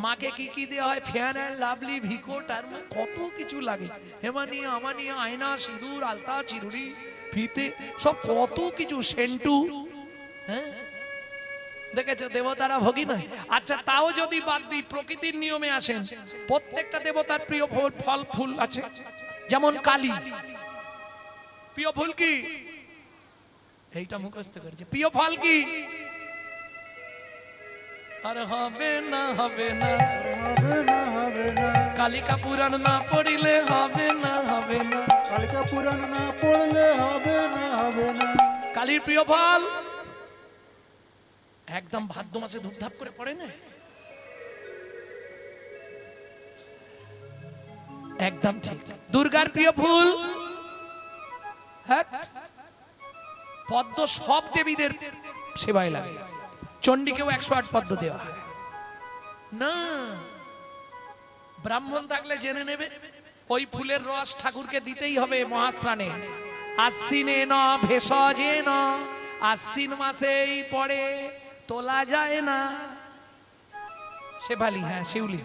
মাকে কি কি দেওয়া হয়? ফেয়ার অ্যান্ড লাভলি, ভিকো, টার্মা, কত কিছু লাগে। হেমানিয়া, আমানিয়া, আয়না, সিঁদুর, আলতা, চিরুনি, ফিতে, সব কত কিছু, সেন্টু। হ্যাঁ, দেখেছো দেবতারা ভোগী নয়? আচ্ছা, তাও যদি বাদ দিই, প্রকৃতির নিয়মে আসেন, প্রত্যেকটা দেবতার প্রিয় ফল ফুল আছে। যেমন কালী, প্রিয় ফুল কি? এইটা মুখস্থ করেছে। প্রিয় ফল কি? আর হবে না, হবে না, হবে না, হবে না, কালিকা পুরাণ না পড়িলে হবে না, হবে না। কালিকা পুরাণ না পড়লে হবে না, হবে না। কালীর প্রিয় ফল একদম ভাদ্র মাসে ধূপধাপ করে পড়ে না, একদম ঠিক। দুর্গার প্রিয় ফুল হ্যাঁ পদ্ম, সব দেবীদের সেবায় লাগে। চণ্ডীকেও 108 পদ্ম দেওয়া হয় না। ব্রাহ্মণ থাকলে জেনে নেবে, ওই ফুলের রস ঠাকুরকে দিতেই হবে মহাস্নানে। আশ্বিনে ন ভেষজে ন, আশ্বিন মাসেই পড়ে, তোলা যায় না। শেফালি, হ্যাঁ শিউলি,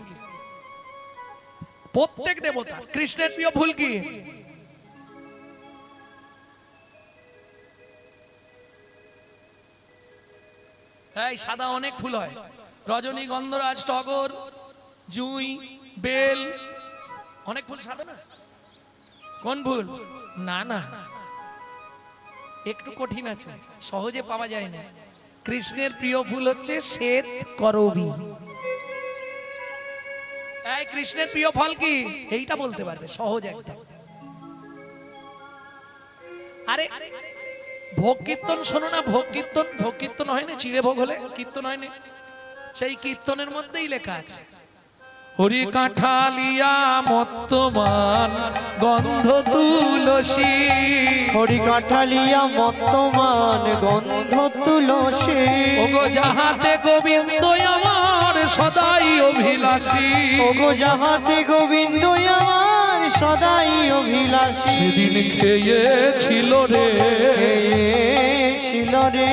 প্রত্যেক দেবতা। কৃষ্ণের প্রিয় ফুল কি? এই সাদা অনেক ফুল হয়, রজনী, গন্ধরাজ, টগর, জুঁই, বেল, অনেক ফুল সাদা না? কোন ফুল? না না, একটু কঠিন আছে, সহজে পাওয়া যায় না। কৃষ্ণের প্রিয় ফুল হচ্ছে শ্বেত করবী। এই কৃষ্ণের প্রিয় ফল কি? এইটা বলতে পারবে, সহজ একদম। আরে ভোগ কীর্তন শোনো না, ভোগ কীর্তন, ভোগ কীর্তন হয় না? চিড়ে ভোগ হলে কীর্তন হয় না? সেই কীর্তনের মধ্যেই লেখা আছে, হরি কাঁঠালিয়া মত্তমান গন্ধ তুলসী, হরি কাঠালিয়া মত্তমান গন্ধ তুলসী, ওগো যাহাতে গোবিন্দ আমার সদাই অভিলাষী, ওগো যাহাতে গোবিন্দ আমার সদাই অভিলাষী। সেদিন খেয়েছিল রে, ছিল রে,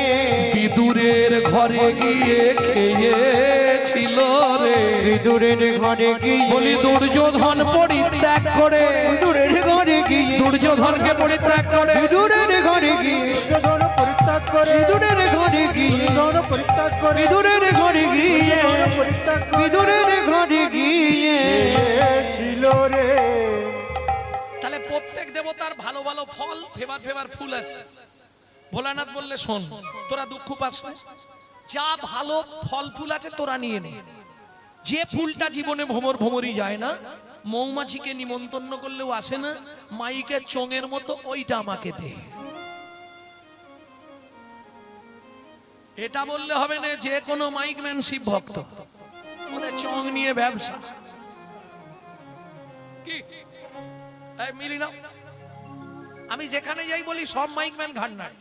বিদুরের ঘরে গিয়ে খেয়েছিল রে, বিদুরের ঘরে গিয়ে, বলি দুর্যোধন পরিত্যাগ করে, বিদুরের ঘরে গিয়ে, দুর্যোধনকে পরিত্যাগ করে, বিদুরের ঘরে গিয়ে, দুর্যোধন পরিত্যাগ করে, বিদুরের ঘরে গিয়ে, দুর্যোধন পরিত্যাগ করে, বিদুরের ঘরে গিয়ে, দুর্যোধন পরিত্যাগ করে, বিদুরের ঘরে গিয়ে ছিল রে। তাহলে প্রত্যেক দেবতার ভালো ভালো ফল, ফেভার ফেভার ফুল আছে। ভোলানাথ বললে শোন, তোরা দুঃখ পাস না, যা ভালো ফল ফুল আছে তোরা নিয়ে নে। যে ফুলটা জীবনে ভ্রমর ভ্রমরই যায় না, মৌমাছিকে নিমন্ত্রণ করলেও আসে না, মাইকের চোঙের মতো, ওইটা আমাকে দে। এটা বললে হবে না যে কোনো মাইকম্যান শিব ভক্ত, ওদের চোঙ নিয়ে ব্যবসা কি? এই মিলি না, আমি যেখানে যাই বলি সব মাইকম্যান ঘান্নার।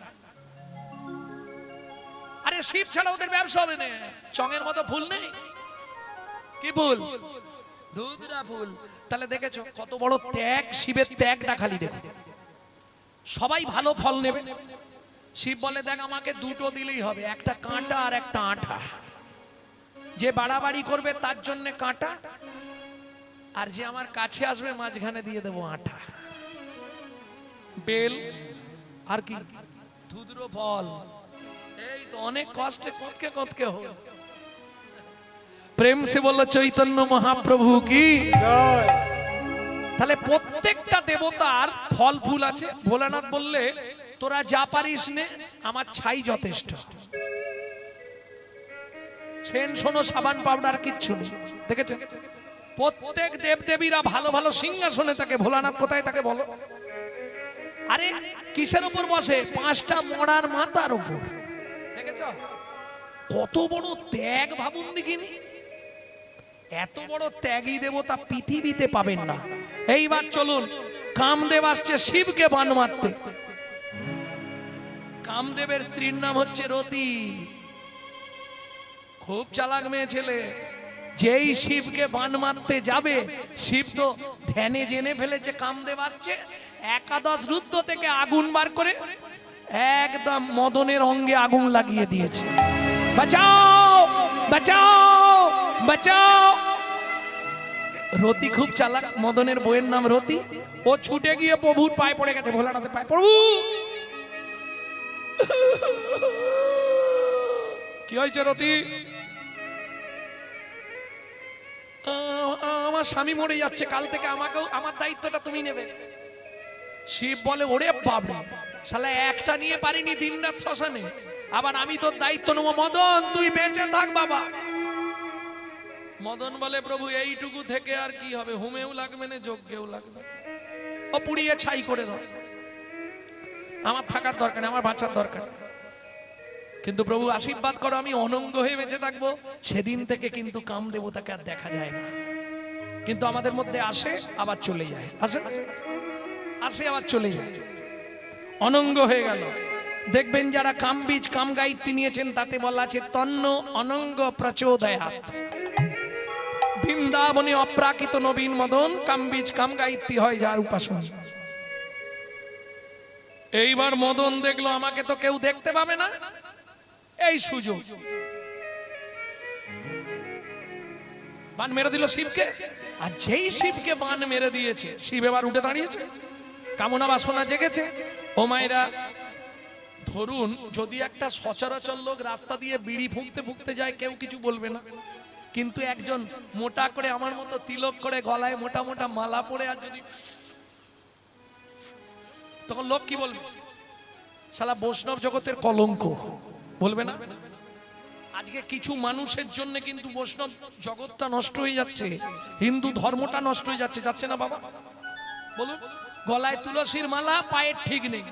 আরে শিব ছাড়া ওদের ব্যবসা হবে না। চঙের মতো ফুল নেই, কি ফুল? ধুধরা ফুল। তাহলে দেখেছো কত বড় ত্যাগ, শিবের ত্যাগটা খালি দেখো। সবাই ভালো ফল নেবে, শিব বলে দেখ আমাকে দুটো দিলেই হবে, একটা কাঁটা আর একটা আঠা। যে বাড়াবাড়ি করবে তার জন্য কাঁটা, আর যে আমার কাছে আসবে মাঝখানে দিয়ে দেবো আঠা। বেল আর কি? ধুদ্র ফল। এই তো অনেক কষ্টে কতকে কতকে হল। প্রেম সে বলল চৈতন্য মহাপ্রভু কি। জয়। তাহলে প্রত্যেকটা দেবতার ফল ফুল আছে। ভোলানাথ বললে তোরা যা পারিস নে, আমার ছাই যথেষ্ট। সেন শোনো সাবান পাউডার কিচ্ছু নেই। দেখেছো প্রত্যেক দেবদেবীরা ভালো ভালো সিংহাসনে থাকে, ভোলানাথ কোথায় থাকে বলো? আরে কিসের উপর বসে? 5টা মরার মাথার উপর। দেখেছো কত বড় ত্যাগ, ভাবুন দেখিনি। এত বড় ত্যাগী দেবতা পৃথিবীতে পাবেন না। এইবার চলুন, কামদেব আসছে শিবকে বান মারতে। কামদেবের স্ত্রীর নাম হচ্ছে রতি, খুব চালাক মেয়ে ছেলে। যেই শিবকে বান মারতে যাবে, শিব তো ধ্যানে জেনে ফেলেছে কামদেব আসছে। একাদশ রুদ্র থেকে আগুন বার করে একদম মদনের অঙ্গে আগুন লাগিয়ে দিয়েছে। বাঁচাও বাঁচাও বাঁচাও। রতি খুব চালাক, মদনের বইয়ের নাম রতি। ও ছুটে গিয়ে প্রভুর পায়ে পড়ে গেছে, ভোলানাথের পায়ে। প্রভু কি হয়েছে রতি? আমার স্বামী মরে যাচ্ছে, কাল থেকে আমাকেও আমার দায়িত্বটা তুমি নেবে। শিব বলে ওরে বাবা, শালা একটা নিয়ে পারিনি দিনরাত শ্মশানে, আবার আমি তোর দায়িত্ব নেবো। মদন তুই বেঁচে থাক বাবা। মদন বলে প্রভু এইটুকু থেকে আর কি হবে, হুমেও লাগবে না যজ্ঞেও লাগবে, ও পুড়িয়ে ছাই করে দাও। আমার থাকার দরকার নেই, আমার বাঁচার দরকার। কিন্তু প্রভু আশীর্বাদ করো আমি অনঙ্গ হয়ে বেঁচে থাকবো। সেদিন থেকে কিন্তু কামদেবতাকে আর দেখা যায় না, কিন্তু আমাদের মধ্যে আসে আবার চলে যায়, আসে আসে আবার চলে যায়, অনঙ্গ হয়ে গেল। দেখবেন যারা কামবীজ কাম গায়ত্রী নিয়েছেন তাতে বলা আছে তন্ন অনঙ্গ প্রচোদয়াৎ। বৃন্দাবনে অপ্রাকৃত নবীন মদন, কামবীজ কাম গায়ত্রী হয় যার উপাসনা। এইবার মদন দেখলো আমাকে তো কেউ দেখতে পাবে না, এই সুযোগ বান মেরে দিল শিবকে। আর যেই শিবকে বান মেরে দিয়েছে, শিব এবার উঠে দাঁড়িয়েছে, কামনা বাসনা জেগেছে। ও মায়েরা, ধরুন যদি একটা সচরাচর লোক রাস্তা দিয়ে বিড়ি ফুঁকতে ফুঁকতে যায়, কেউ কিছু বলবে না। কিন্তু একজন মোটা করে আমার মতো তিলক করে গলায় মোটা মোটা মালা পরে আর যদি, তখন লোক কি বলবে? শালা বৈষ্ণব জগতের কলঙ্ক, বলবে না? আজকে কিছু মানুষের জন্য কিন্তু বৈষ্ণব জগৎটা নষ্ট হয়ে যাচ্ছে, হিন্দু ধর্মটা নষ্ট হয়ে যাচ্ছে, যাচ্ছে না বাবা? বলুন, গলায় তুলসীর মালা, পায়ের ঠিক নেই।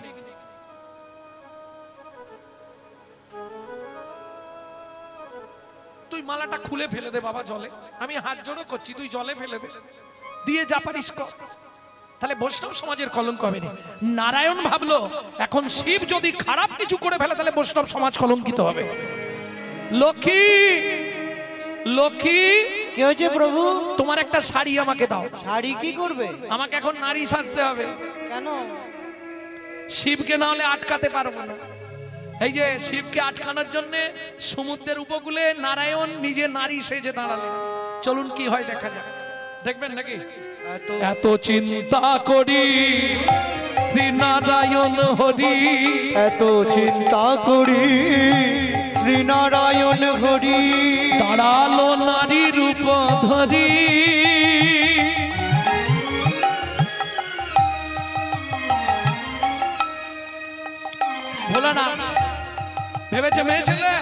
তুই মালাটা খুলে ফেলে দে বাবা জলে, আমি হাত জোড়ো করছি, তুই জলে ফেলে দে, দিয়ে যা পারিস কর। তাহলে বৈষ্ণব সমাজের কলঙ্ক হবে না। নারায়ণ ভাবলো এখন শিব যদি খারাপ কিছু করে ফেলে তাহলে বৈষ্ণব সমাজ কলঙ্কিত হবে। লক্ষ্মী লক্ষ্মী, কি হয়েছে প্রভু? তোমার একটা শাড়ি আমাকে দাও। শাড়ি কি করবে? আমাকে এখন নারী সাজতে হবে। কেন? শিবকে না হলে আটকাতে পারবো না। এই যে শিবকে আটকানোর জন্য সমুদ্রের উপকূলে নারায়ণ নিজে নারী সেজে দাঁড়ালেন। চলুন কি হয় দেখা যাক, দেখবেন নাকি? এত চিন্তা করি শ্রীনারায়ণ হরি, এত চিন্তা করি শ্রীনারায়ণ হরি, দাঁড়ালো নারী রূপ ধরি। বলো না, ভেবেছে মেয়ে ছেলে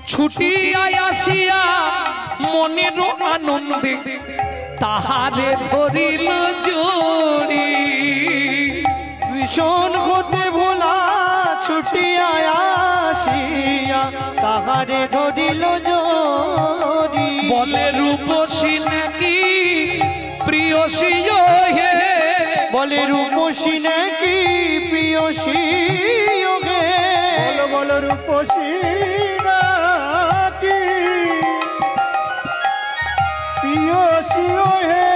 ছুটি আসিয়া মনের আনন্দে তাহারে ধরিল জড়ি। ভীষণ হতে ভোলা ছুটিয়া আসিয়া তাহারে ধরিল জড়ি। বলে রূপসী নাকি প্রিয়সী হে, বলে রূপসী নাকি প্রিয়সী হে। বলো বলো রূপসী নাকি প্রিয়সী হে।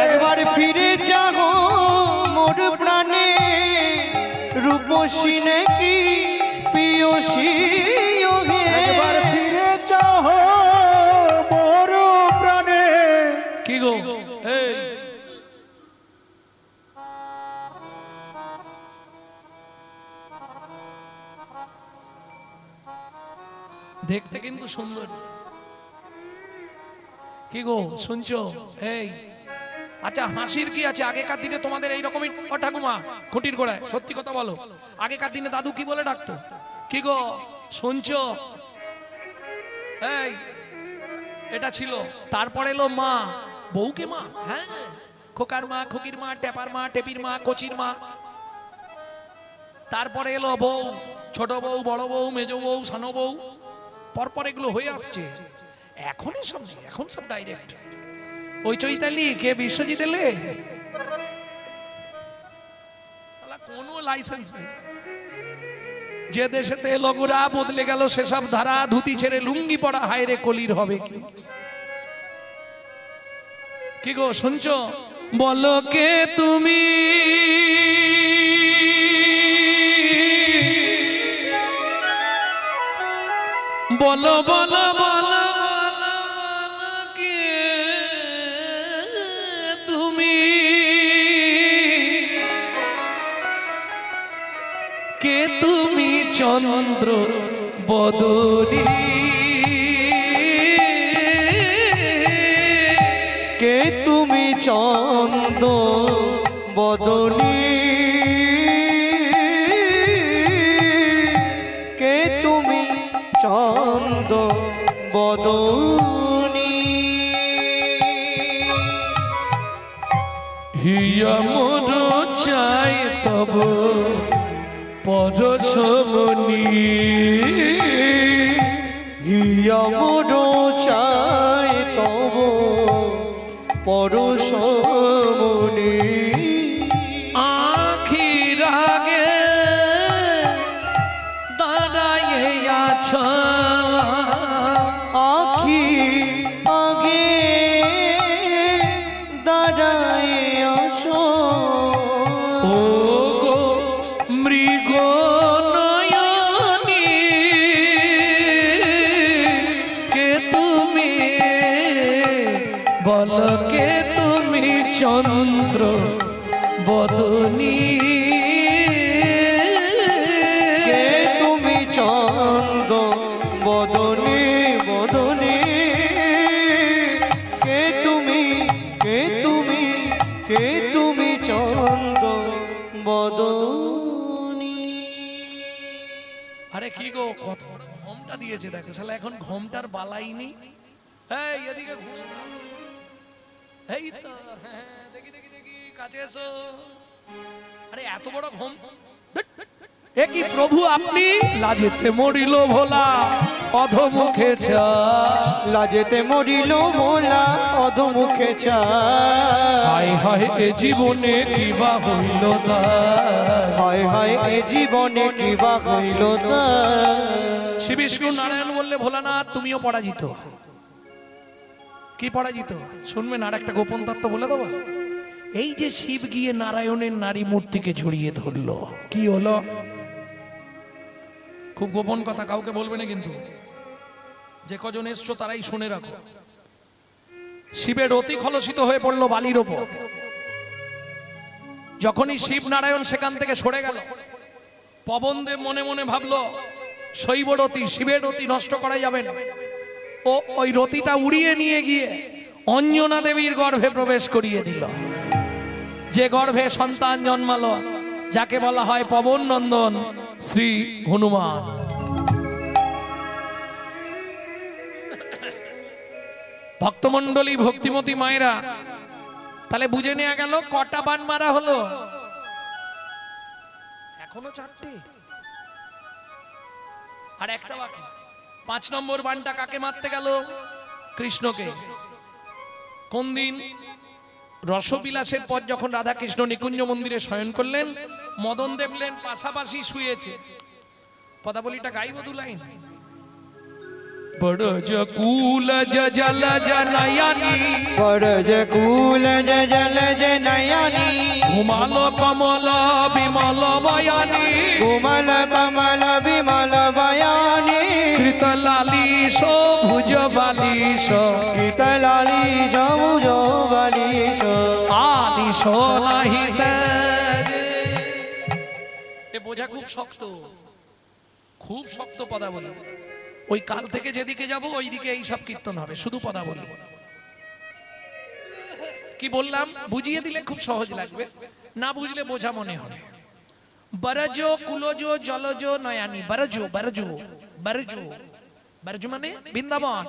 একবার ফিরে চাও মোর প্রাণে, রূপসী নাকি প্রিয়সী হে। একবার ফিরে চাও মোর প্রাণে। কি গো এই কিন্তু সুন্দর। কি গো শুনছো? এই আচ্ছা, হাসির কি আছে? আগেকার দিনে তোমাদের এইরকমই ও ঠাকুমা খুঁটির গোড়ায় সত্যি কথা বলো, আগেকার দিনে দাদু কি বলে ডাকতো? কি গো শুনছো? এই এটা ছিল। তারপরে এলো মা, বউকে মা, হ্যাঁ, খোকার মা, খুকির মা, টেপার মা, টেপির মা, কচির মা। তারপরে এলো বউ, ছোট বউ, বড় বউ, মেজ বউ, সানো বউ, পরপর এগুলো হয়ে আসছে। এখন সব নেই, এখন সব ডাইরেক্ট। ওই চৈতালি কে বিশ্বজিৎ এলে, কোনো লাইসেন্স নেই। যে দেশেতে লগোরা বদলে গেল সেসব ধারা, ধুতি ছেড়ে লুঙ্গি পড়া হায়রে কলির হবে কি? কি গো শুনছো? বলো কে তুমি, বলো বলো বলো বলো কে তুমি, কে তুমি চন্দ্র বদনী, কে তুমি চন্দ্র বদনী, কে তুমি চন্দ্র বদনী, হিয়া মোর চাই তব পরশমণি, হিয়া মোর চাই তব পরশমণি, আখির আগে দাঁড়াইয়ে আছো, আখি আগে দাঁড়ায় আসো, ও গো মৃগ নয়নী, কে তুমি, বল কে তুমি চন্দ্র বদনী, কে তুমি চন্দ্র বদনী বদনী, কে তুমি, কে তুমি, কে তুমি চন্দ্র বদনী। আরে কি গো, কত ঘোমটা দিয়েছে দেখো শালা, এখন ঘোমটার বালাই নেই। এই এদিকে ঘুরে দাও। এই তো, হ্যাঁ, দেখি দেখি দেখি, কাছে এসো। আরে এত বড় ঘোম, এ কি প্রভু আপনি? লাজেতে মরিল ভোলা অধমুখে চা, লাজেতে মরিল ভোলা অধমুখে চা, হায় হায় এ জীবনে কিবা হইল না, হায় হায় এ জীবনে কিবা হইল না। শ্রী বিষ্ণু নারায়ণ বললে ভোলানাথ তুমিও পরাজিত। কি পরাজিত শুনবেন, আর একটা গোপন তত্ত্ব বলে দেবো। এই যে শিব গিয়ে নারায়ণের নারী মূর্তিকে জড়িয়ে ধরলো, কি হলো? খুব গোপন কথা, কাউকে বলবে না কিন্তু, যে কজন এসছো তারাই শুনে রাখো। শিবের অতি খলসিত হয়ে পড়লো বালির ওপর। যখনই শিব নারায়ণ সেখান থেকে সরে গেল, পবনদেব মনে মনে ভাবলো শৈব রতি, শিবের রতি নষ্ট করা যাবে না। ও ওই রতিটা উড়িয়ে নিয়ে গিয়ে অঞ্জনা দেবীর গর্ভে প্রবেশ করিয়ে দিল, যে গর্ভে সন্তান জন্মালো, যাকে বলা হয় পবন নন্দন শ্রী হনুমান। ভক্তমণ্ডলী, ভক্তিমতী মায়েরা, তাহলে বুঝে নেওয়া গেল কটা বান মারা হলো? এখনো 4টে, আর একটা বাকি। 5 নম্বর বানটা কাকে মারতে গেল? কৃষ্ণকে। কোন দিন? রসবিলাসের পর যখন রাধা কৃষ্ণ নিকুঞ্জ মন্দিরে শয়ন করলেন, মদন দেখলেন পাশাপাশি শুয়েছে। পদাবলীটা গাইব 2 লাইন। বড়জ কুল জল জনয়নি, বড়জ কুল জল জনয়নি, ঘুমালো কমল বিমল বয়ানি, কোমল কমল বিমল বয়ানি, কৃতলালিশ ভুজ বালিশ, শীতলালি সবুজ বালিশ, আলিশ নাহি তেরে। এ বোঝা খুব শক্ত, খুব শক্ত পদাবলী। ওই কাল থেকে যেদিকে যাব ওই দিকে এই সব কীর্তন হবে, শুধু পদাবলী। কি বললাম বুঝিয়ে দিলে খুব সহজ লাগবে, না বুঝলে বোঝা মনে হবে। বরজ কুলজ জলজ নয়ানি, বরজ বরজ বরজ, বরজ মানে বৃন্দাবন,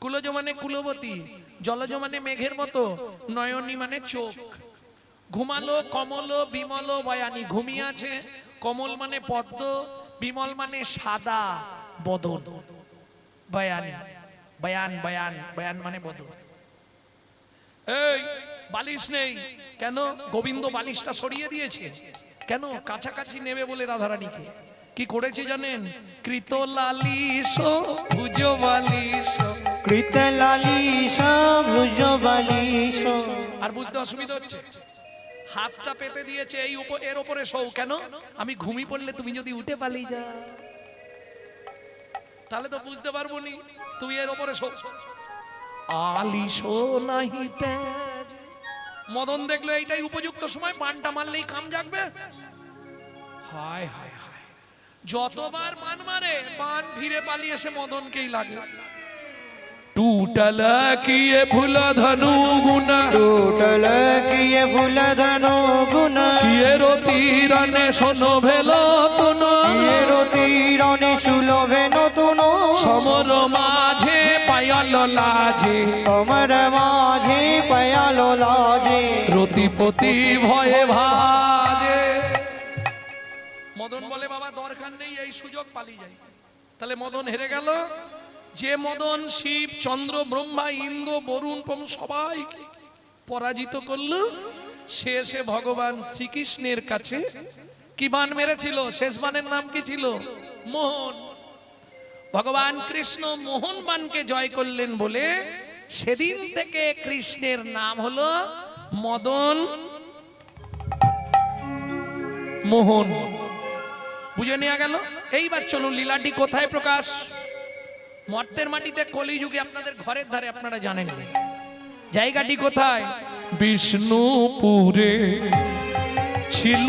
কুলজ মানে কুলবতী, জলজ মানে মেঘের মতো, নয়নী মানে চোখ। ঘুমালো কমল বিমল বয়ানি, ঘুমিয়ে আছে, কমল মানে পদ্ম, বিমল মানে সাদা বদন, বয়ানি বয়ান বয়ান বয়ান মানে বদন। এই বালিশ নেই কেন? গোবিন্দ বালিশটা সরিয়ে দিয়েছে কেন? কাছাকাছি নেবে বলে রাধারানীকে কি করেছে জানেন? কৃত লালিশ ভুজ বালিশ, কৃত লালিশ ভুজ বালিশ। আর বুঝতে অসুবিধা হচ্ছে? হাতটা পেতে দিয়েছে এই এর উপরে শোও কেন? আমি ঘুমি পড়লে তুমি যদি উঠে পালিয়ে যাও তাহলে তো বুঝতে পারবো নি, তুমি এর উপরে শোও। আলিশো নাহি তেজ, মদন দেখলো এইটাই উপযুক্ত সময়, বানটা মারলেই কাম জাগবে। হায় হায় হায়, যতবার বান মারে বান ফিরে পালিয়ে এসে মদনকেই লাগে। टूटल किए फूल धनु गुना, टूटल किए फूल धनु गुना, किए रोती रने सोनो भेलो तुनो, किए रोती रने सुलभे नतुन, समर माझे पायल लाजे, समर माझे पायल लाजे, রতিপতি ভয়ে ভাজে। মদন বলে বাবা দরকার নেই, এই সুযোগ পালিয়ে যাই। তাহলে মদন হেরে গেল। যে মদন শিব চন্দ্র ব্রহ্মা ইন্দ্র বরুণ সবাইকে পরাজিত করলো, শেষে ভগবান শ্রীকৃষ্ণের কাছে কি বান মেরেছিল? শেষ বানের নাম কি ছিল? মোহন। ভগবান কৃষ্ণ মোহন বানকে জয় করলেন বলে সেদিন থেকে কৃষ্ণের নাম হলো মদন মোহন। বুঝে নেওয়া গেল? এইবার চলুন লীলাটি কোথায় প্রকাশ? মর্তের মাটিতে, কলিযুগে আপনাদের ঘরের ধারে, আপনারা জানেন জায়গাটি কোথায়? বিষ্ণুপুরে ছিল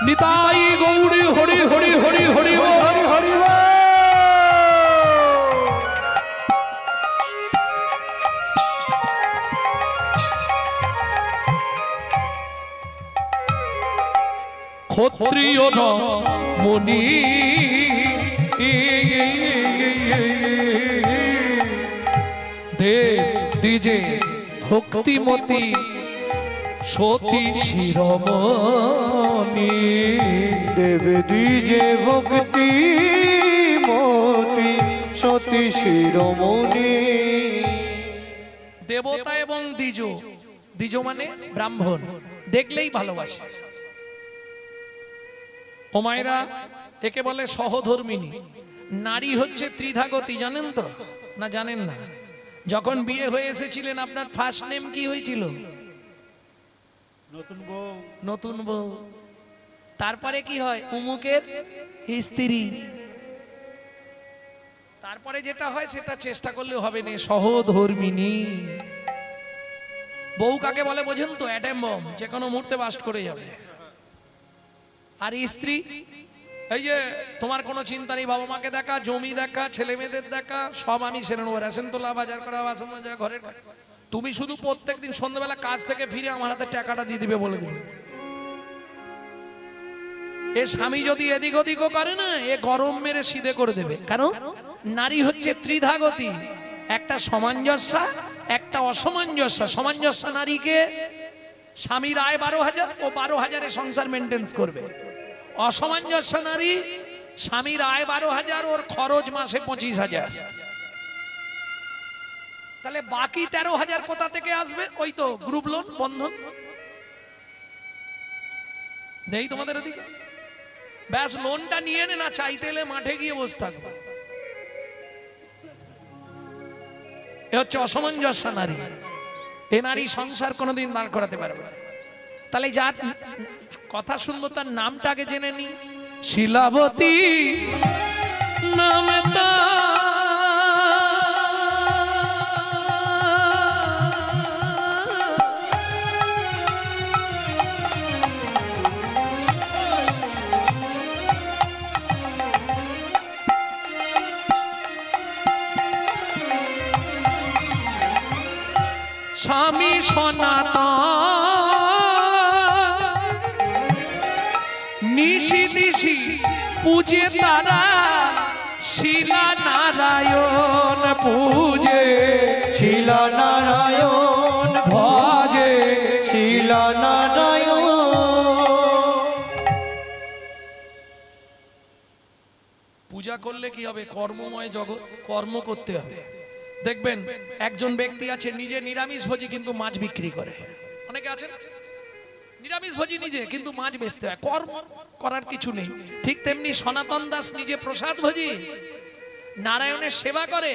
নিতাই গৌরী হরি হরি হরি হরি হরি হরি। ক্ষত্রিয় মুনি দেব দিজে ভক্তিমতি সতী শিরোমণি, দেব দিজে ভক্তি মতি সতী শিরোমণি। দেবতা এবং দ্বিজ, দ্বিজ মানে ব্রাহ্মণ, দেখলেই ভালোবাসে। ও মায়েরা, একে বলে সহধর্মিনী। নারী হচ্ছে ত্রিধাগতী, জানেন তো না জানেন না? যখন বিয়ে হয়ে এসেছিলেন আপনার ফার্স্ট নেম কি হয়েছিল? নতুন বউ। নতুন বউ। তারপরে কি হয়? উমুকের স্ত্রী। তারপরে যেটা হয় সেটা চেষ্টা করলে হবে না, সহধর্মিনী। বউ কাকে বলে বোঝেন তো? অ্যাটম বম, যে কোনো মুহূর্তে বাস্ট করে যাবে। আর স্ত্রী, এই যে তোমার কোনো চিন্তা নেই, বাবা মাকে দেখা, জমি দেখা, ছেলে মেয়েদের দেখা, সব আমি সেরে নেবো, রেশন তোলা, বাজার করা, বাসন মাজা, ঘরের। তুমি শুধু প্রত্যেকদিন সন্ধ্যাবেলা কাজ থেকে ফিরে আমার হাতে টাকাটা দিয়ে দিবে বলে দিবে। এ স্বামী যদি এদিক ওদিকও করে না, এ গরম মেরে সিধে করে দেবে। কারণ নারী হচ্ছে ত্রিধাগতী, একটা সামঞ্জস্য, একটা অসামঞ্জস্য। সামঞ্জস্য নারীকে স্বামীর আয় 12,000, ও 12,000-এ সংসার মেনটেন্স করবে। অসামঞ্জস্য নারী, স্বামীর আয় 12,000, ওর খরচ মাসে 25,000। তাহলে বাকি 13,000 কোথা থেকে আসবে? ওই তো গ্রুপ লোন, বন্ধন নেই তোমাদের ওদিকে? ব্যাস লোনটা নিয়ে নে না, চাইতে এলে মাঠে গিয়ে বসে থাকবে। এ হচ্ছে অসামঞ্জস্য নারী। এ নারী সংসার কোনোদিন দাঁড় করাতে পারবে না। তাহলে যা কথা শুনবো তার নামটা আগে জেনে নি। শিলাবতী নামে স্বামী সনাতন নিশি দিশি পূজে তারা শিলা নারায়ণ পূজে শিলা নারায়ণ ভজে শিলা নারায়ণ। পূজা করলে কি হবে? কর্মময় জগৎ, কর্ম করতে হবে। দেখবেন একজন ব্যক্তি আছে নিজে নিরামিষভোজী কিন্তু মাছ বিক্রি করে। অনেকে আছেন নিরামিষভোজী নিজে কিন্তু মাছ বেচতে হয়, কর্ম করার কিছু নেই। ঠিক তেমনি সনাতন দাস নিজে প্রসাদভোজী, নারায়ণের সেবা করে,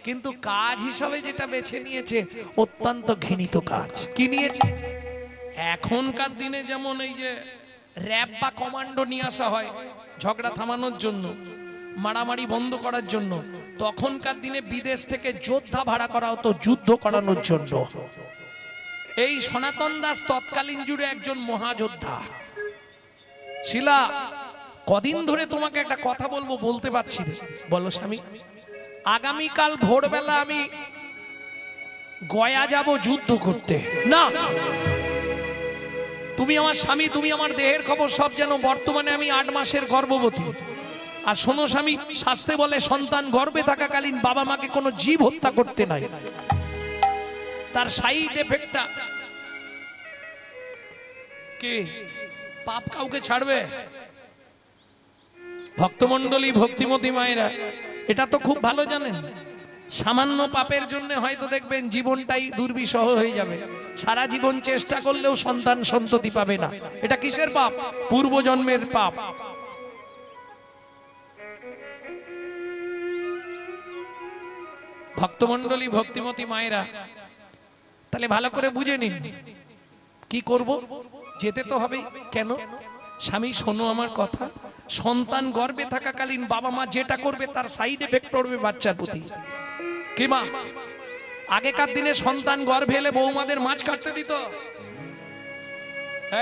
কিন্তু কাজ হিসাবে যেটা বেছে নিয়েছে অত্যন্ত ঘৃণিত কাজ। কি নিয়েছে? এখনকার দিনে যেমন এই যে র্যাব বা কমান্ডো নিয়ে আসা হয় ঝগড়া থামানোর জন্য, মারামারি বন্ধ করার জন্য, তখনকার দিনে বিদেশ থেকে যোদ্ধা ভাড়া করা হতো যুদ্ধ করানোর জন্য। এই সনাতন দাস তৎকালীন যুগে একজন মহাযোদ্ধা। শিলা, কদিন ধরে তোমাকে একটা কথা বলবো, বলতে পারছি না। বলো স্বামী। আগামীকাল ভোরবেলা আমি গয়া যাব যুদ্ধ করতে। না, তুমি আমার স্বামী, তুমি আমার দেহের খবর সব জানো। বর্তমানে আমি 8 মাসের গর্ভবতী। আর শোনো স্বামী, শাস্ত্রে বলে সন্তান গর্ভে থাকাকালীন বাবা মাকে কোনো জীব হত্যা করতে নাই। তার সাইড এফেক্টটা কি? পাপ কাউকে ছাড়বে? ভক্তমণ্ডলী, ভক্তিমতী মায়েরা এটা তো খুব ভালো জানেন। সামান্য পাপের জন্য হয়তো দেখবেন জীবনটাই দুর্বিষহ হয়ে যাবে। সারা জীবন চেষ্টা করলেও সন্তান সন্ততি পাবে না। এটা কিসের পাপ? পূর্বজন্মের পাপ। ভক্তমণ্ডলী, ভক্তিমতী মায়েরা তাহলে ভালো করে বুঝে নিন কি করব। যেতে তো হবে। কেন? স্বামী শোনো আমার কথা, সন্তান গর্ভে থাকাকালীন বাবা মা যেটা করবে তার সাইড এফেক্ট পড়বে বাচ্চার প্রতি। কি মা? আগেকার দিনে সন্তান গর্ভে এলে বৌমাদের মাছ কাটতে দিত।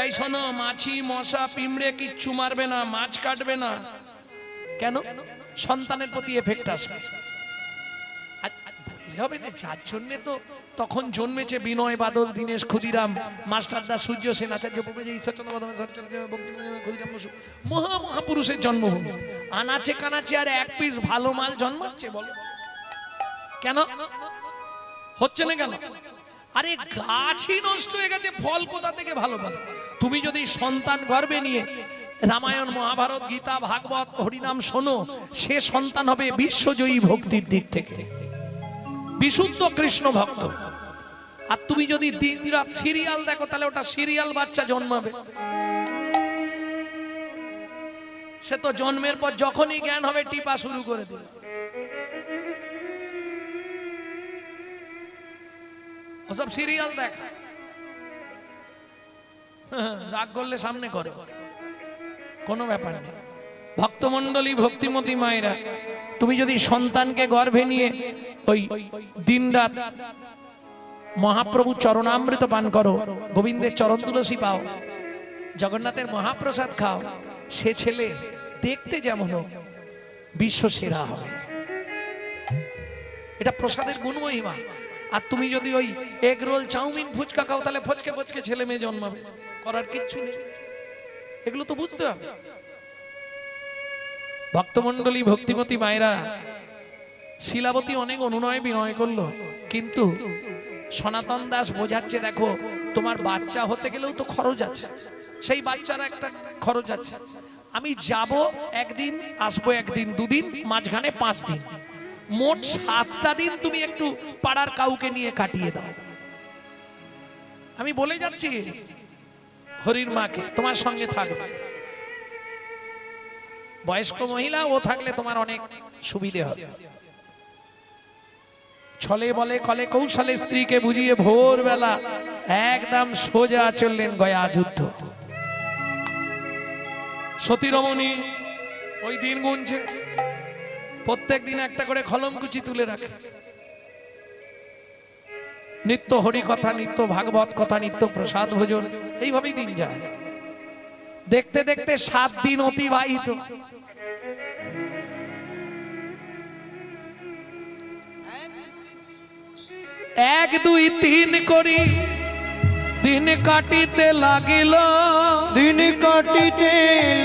এই শোনো, মাছি মশা পিঁমড়ে কিচ্ছু মারবে না, মাছ কাটবে না। কেন? সন্তানের প্রতি এফেক্ট আসবে। বললে হবে না, যার জন্য তো তখন জন্মেছে বিনয় বাদল, দীনেশ ক্ষুদিরাম, মাস্টারদা, সূর্য সেন, আচার্য প্রভৃতি, ঈশ্বরচন্দ্র ক্ষুদিরাম বসু, মহাপুরুষের জন্মভূমি। আনাচে কানাচে আর এক পিস ভালো মাল জন্মাচ্ছে। বলো কেন হচ্ছে না? কেন? আরে গাছই নষ্ট হয়ে গেছে, ফল কোথা থেকে ভালো পাবে? তুমি যদি সন্তান গর্ভে নিয়ে রামায়ণ, মহাভারত, গীতা, ভাগবত, হরিনাম শোনো, সে সন্তান হবে বিশ্বজয়ী ভক্তির দিক থেকে, বিশুদ্ধ কৃষ্ণ ভক্ত। আর তুমি যদি দিন রাত সিরিয়াল দেখো, তাহলে ওটা সিরিয়াল বাচ্চা জন্মাবে। সে তো জন্মের পর যখনই জ্ঞান হবে টিপা শুরু করে দিল। ওসব সিরিয়াল দেখ, রাগ করলে সামনে করে, কোনো ব্যাপার নেই। ভক্তমণ্ডলী, ভক্তিমতী মায়েরা, তুমি যদি সন্তানকে গর্ভে নিয়ে ওই দিনরাত মহাপ্রভু চরণামৃত পান করো, গোবিন্দের চরণ তুলসী পাও, জগন্নাথের মহাপ্রসাদ খাও, সে ছেলে দেখতে যেমন হোক বিশ্ব সেরা হবে। এটা প্রসাদের গুণ মহিমা। আর তুমি যদি ওই এগ রোল, চাউমিন, ফুচকা খাও, তাহলে ফচকে ফচকে ছেলে মেয়ে জন্মাবে। করার কিচ্ছু নেই। এগুলো তো বুঝতে হবে। ভক্তমণ্ডলী, ভক্তিমতী মায়েরা, শিলাবতী অনেক অনুনয় বিনয় করলো, কিন্তু সনাতন দাস বোঝাচ্ছে, দেখো তোমার বাচ্চা হতে গেলেও তো খরচ আছে, সেই বাচ্চার একটা খরচ আছে। আমি যাব একদিন, আসবো একদিন, দুদিন, মাঝখানে 5 দিন, মোট 7টা দিন তুমি একটু পাড়ার কাউকে নিয়ে কাটিয়ে দাও। আমি বলে যাচ্ছি হরির মাকে, তোমার সঙ্গে থাকবে। বয়স্ক মহিলা, ও থাকলে তোমার অনেক সুবিধে হবে। ছলে বলে কলে কৌশলে স্ত্রীকে বুঝিয়ে ভোরবেলা একদম সোজা চললেন গয়া যুদ্ধ। সতী রমণী ওই দিন গুনছে, প্রত্যেক দিন একটা করে খলমকুচি তুলে রাখে। নিত্য হরি কথা, নিত্য ভাগবত কথা, নিত্য প্রসাদ ভোজন, এইভাবেই দিন যায়। দেখতে দেখতে 7 দিন অতিবাহিত। এক দুই তিন করি দিন কাটিতে লাগিল, দিন কাটিতে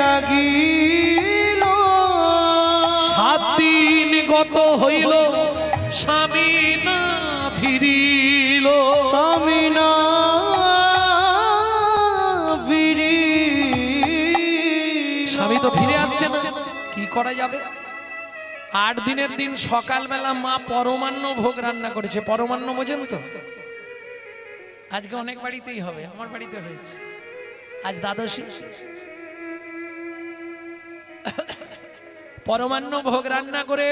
লাগিল। 7 দিন গত হইল স্বামী না ফিরিল। স্বামী না ফিরি, স্বামী তো ফিরে আসছে না, কি করা যাবে? 8 দিনের দিন সকালবেলা মা পরমান্ন ভোগ রান্না করেছে। পরমান্ন বোঝেন তো? আজকে অনেক বাড়িতেই হবে, আমার বাড়িতে হয়েছে আজ দ্বাদশী। পরমান্ন ভোগ রান্না করে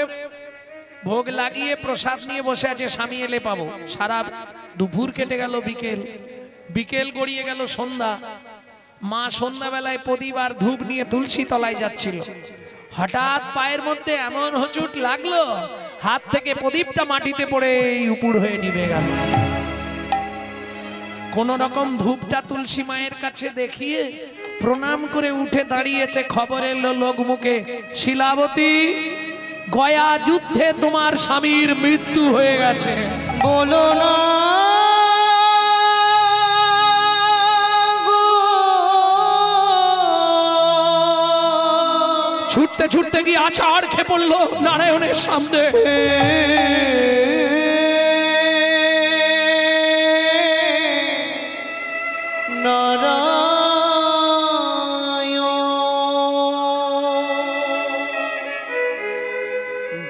ভোগ লাগিয়ে প্রসাদ নিয়ে বসে আছে। স্বামী এলে পাবো। সারা দুপুর কেটে গেল, বিকেল বিকেল গড়িয়ে গেল সন্ধ্যা। মা সন্ধ্যাবেলায় প্রদীপ আর ধূপ নিয়ে তুলসী তলায় যাচ্ছিল। হঠাৎ পায়ের মধ্যে এমন হোঁচট লাগলো, হাত থেকে প্রদীপটা মাটিতে পড়ে উপুড় হয়ে নিভে গেল। কোন রকম ধূপটা তুলসী মায়ের কাছে দেখিয়ে প্রণাম করে উঠে দাঁড়িয়েছে। খবর এলো লোক মুখে, শিলাবতী, গয়া যুদ্ধে তোমার স্বামীর মৃত্যু হয়ে গেছে। বলো না ছুটতে ছুটতে গিয়ে আছাড় খেয়ে পড়লো নারায়ণের সামনে।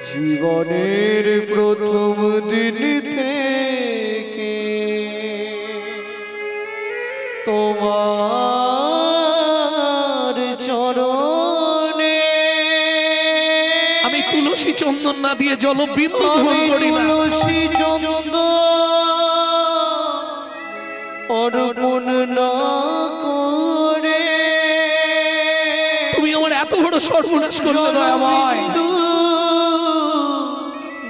জীবনের প্রথম দিন থেকে তোমার চরণে আমি তুলসী চন্দন না দিয়ে জলবিন্দু গ্রহণ করি না। তুলসী চন্দন অর্পণ না করে তুমি আমার এত বড় সর্বনাশ করলে দয়াময়।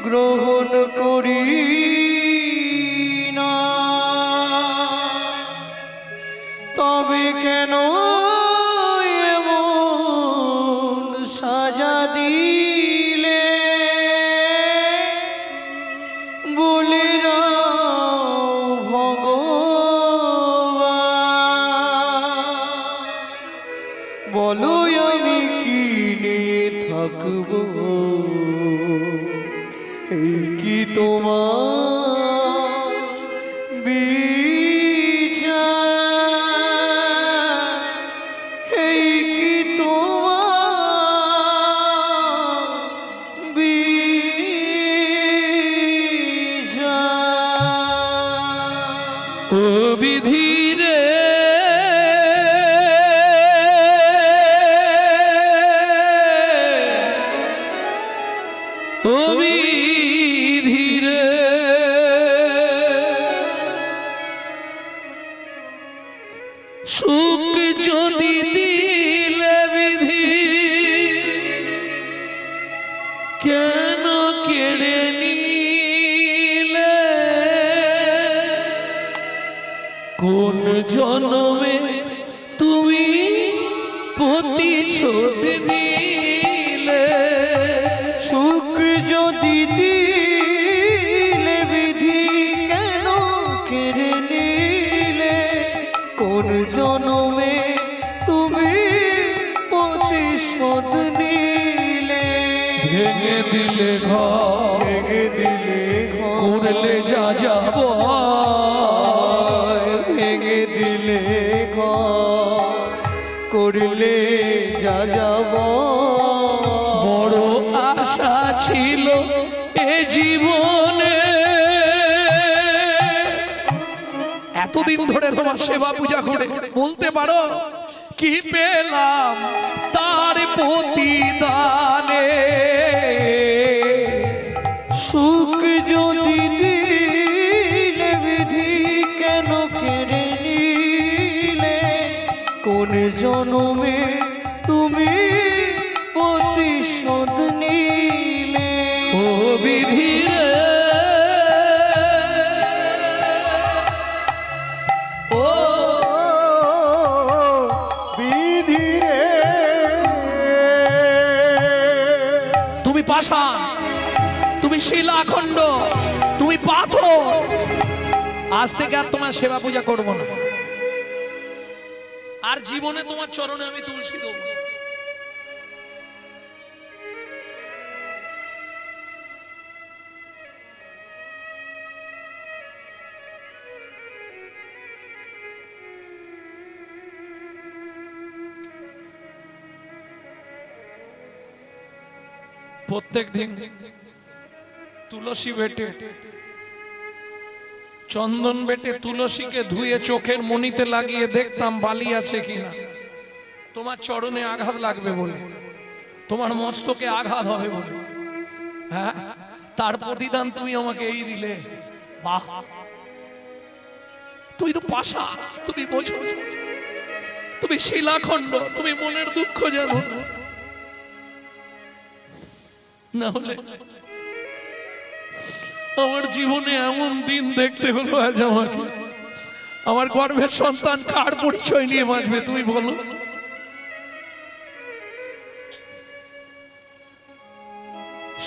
গ্রহণ করি না, তবে কেন এমন সাজা দিলে বলে দাও ভগবান। বলো আমি কি নিয়ে থাকবো, এই কি তোমার বিচার, এই কি তোমার বিচার। ও বিধিরে ও বিধিরে সুখ যদি দিলে বিধি কেন কেড়ে নিলে? কোন জন্মে তুমি প্রতিশোধ নিলে? সুখ যদি দিলে বিধি কেন কেড়ে নিলে? কোন জন্মে তুমি প্রতিশোধ নিলে? ভেঙে দিলে ঘর, ভেঙে দিলে করলে যা যাব, ভেঙে দিলে ঘর, করলে যা যাব। বড় আশা ছিল এ জীবনে, এতদিন ধরে তোমার সেবা পূজা করে বলতে পারো কি পেলাম তার প্রতিদানে? সুখ যদি দিলে বিধি কেন কেড়ে নিলে? কোন জন্মে তুমি প্রতিশোধ নিলে? ও বিধিরে ও বিধিরে তুমি পাষাণ, তুমি তুমি শিলাখণ্ড, তুমি পাথর। আজ থেকে আর তোমার সেবা পূজা করব না, আর জীবনে তোমার চরণে আমি তুলসী দেব। প্রত্যেক দিন তুলসী বেটে, চন্দন বেটে তুলসীকে ধুয়ে চোখের মণিতে লাগিয়ে দেখতাম বালি আছে কিনা। তোমার চরণে আঘাত লাগবে বলে, তোমার মস্তকে আঘাত হবে বলে, হ্যাঁ, তার প্রতিদান তুমি আমাকে এই দিলে। বাহ, তুমি তো পাশা, তুমি বোঝো, তুমি শিলাখণ্ড, তুমি মনের দুঃখ জানো না হলে আমার জীবনে এমন দিন দেখতে হলো আজ আমাকে। আমার গর্ভের সন্তান কার পরিচয় নিয়ে বাঁচবে তুমি বলো?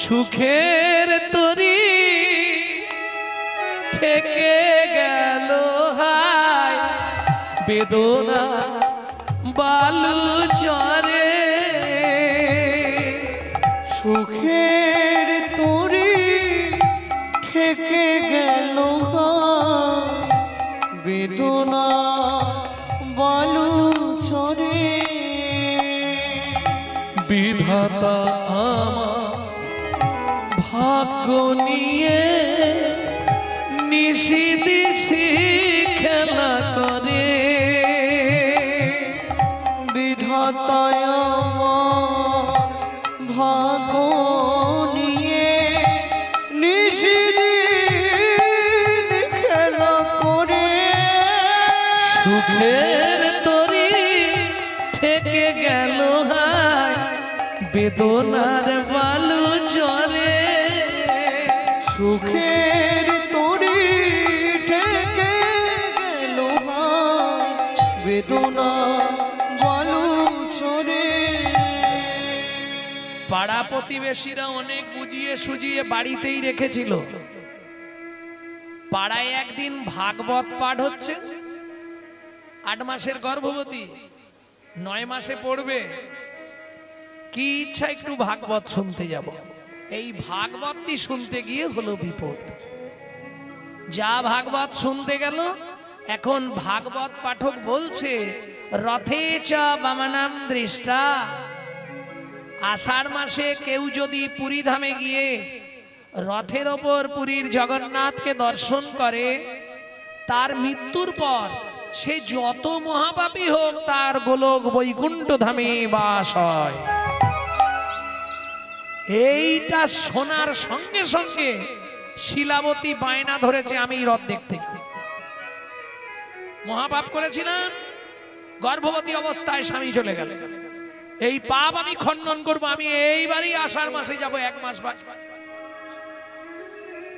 সুখের তরি থেকে গেল হায় বেদনা বালু চরে। সুখের তরি থেকে গেল বেদনা বালু চরে। বিধাতা আমার ভাগ্য নিয়ে নিশি দিশি খেলা করে। বিধাতায় আমার ভাগ্য নিয়ে নিশিদিন খেলা করে। সুখের তরি থেকে গেল হায় বেদনার বালু চরে। সুখের তরি থেকে গেল বেদনা বালু চরে। পাড়া প্রতিবেশীরা অনেক বুঝিয়ে সুজিয়ে বাড়িতেই রেখেছিল। পাড়ায় একদিন ভাগবত পাঠ হচ্ছে। 8 মাসের গর্ভবতী, 9 মাসে পড়বে। কি ইচ্ছা একটু ভাগবত শুনতে যাব। এই ভাগবতটি শুনতে গিয়ে হলো বিপদ। যা ভাগবত শুনতে গেল, এখন ভাগবত পাঠক বলছে রথে চ বামনাম দৃষ্টা। আষাঢ় মাসে কেউ যদি পুরী ধামে গিয়ে রথের ওপর পুরীর জগন্নাথকে দর্শন করে, তার মৃত্যুর পর সে যত মহাপাপী হোক তার গোলক বৈকুণ্ঠ ধামে বাস হয়। এইটা শোনার সঙ্গে সঙ্গে শিলাবতী বায়না ধরেছে আমি রথ দেখতে যাব। মহাপাপ করেছিলাম, গর্ভবতী অবস্থায় স্বামী চলে গেল, এই পাপ আমি খণ্ডন করব। আমি এইবারই আষাঢ় মাসে যাব, 1 মাস বাদ।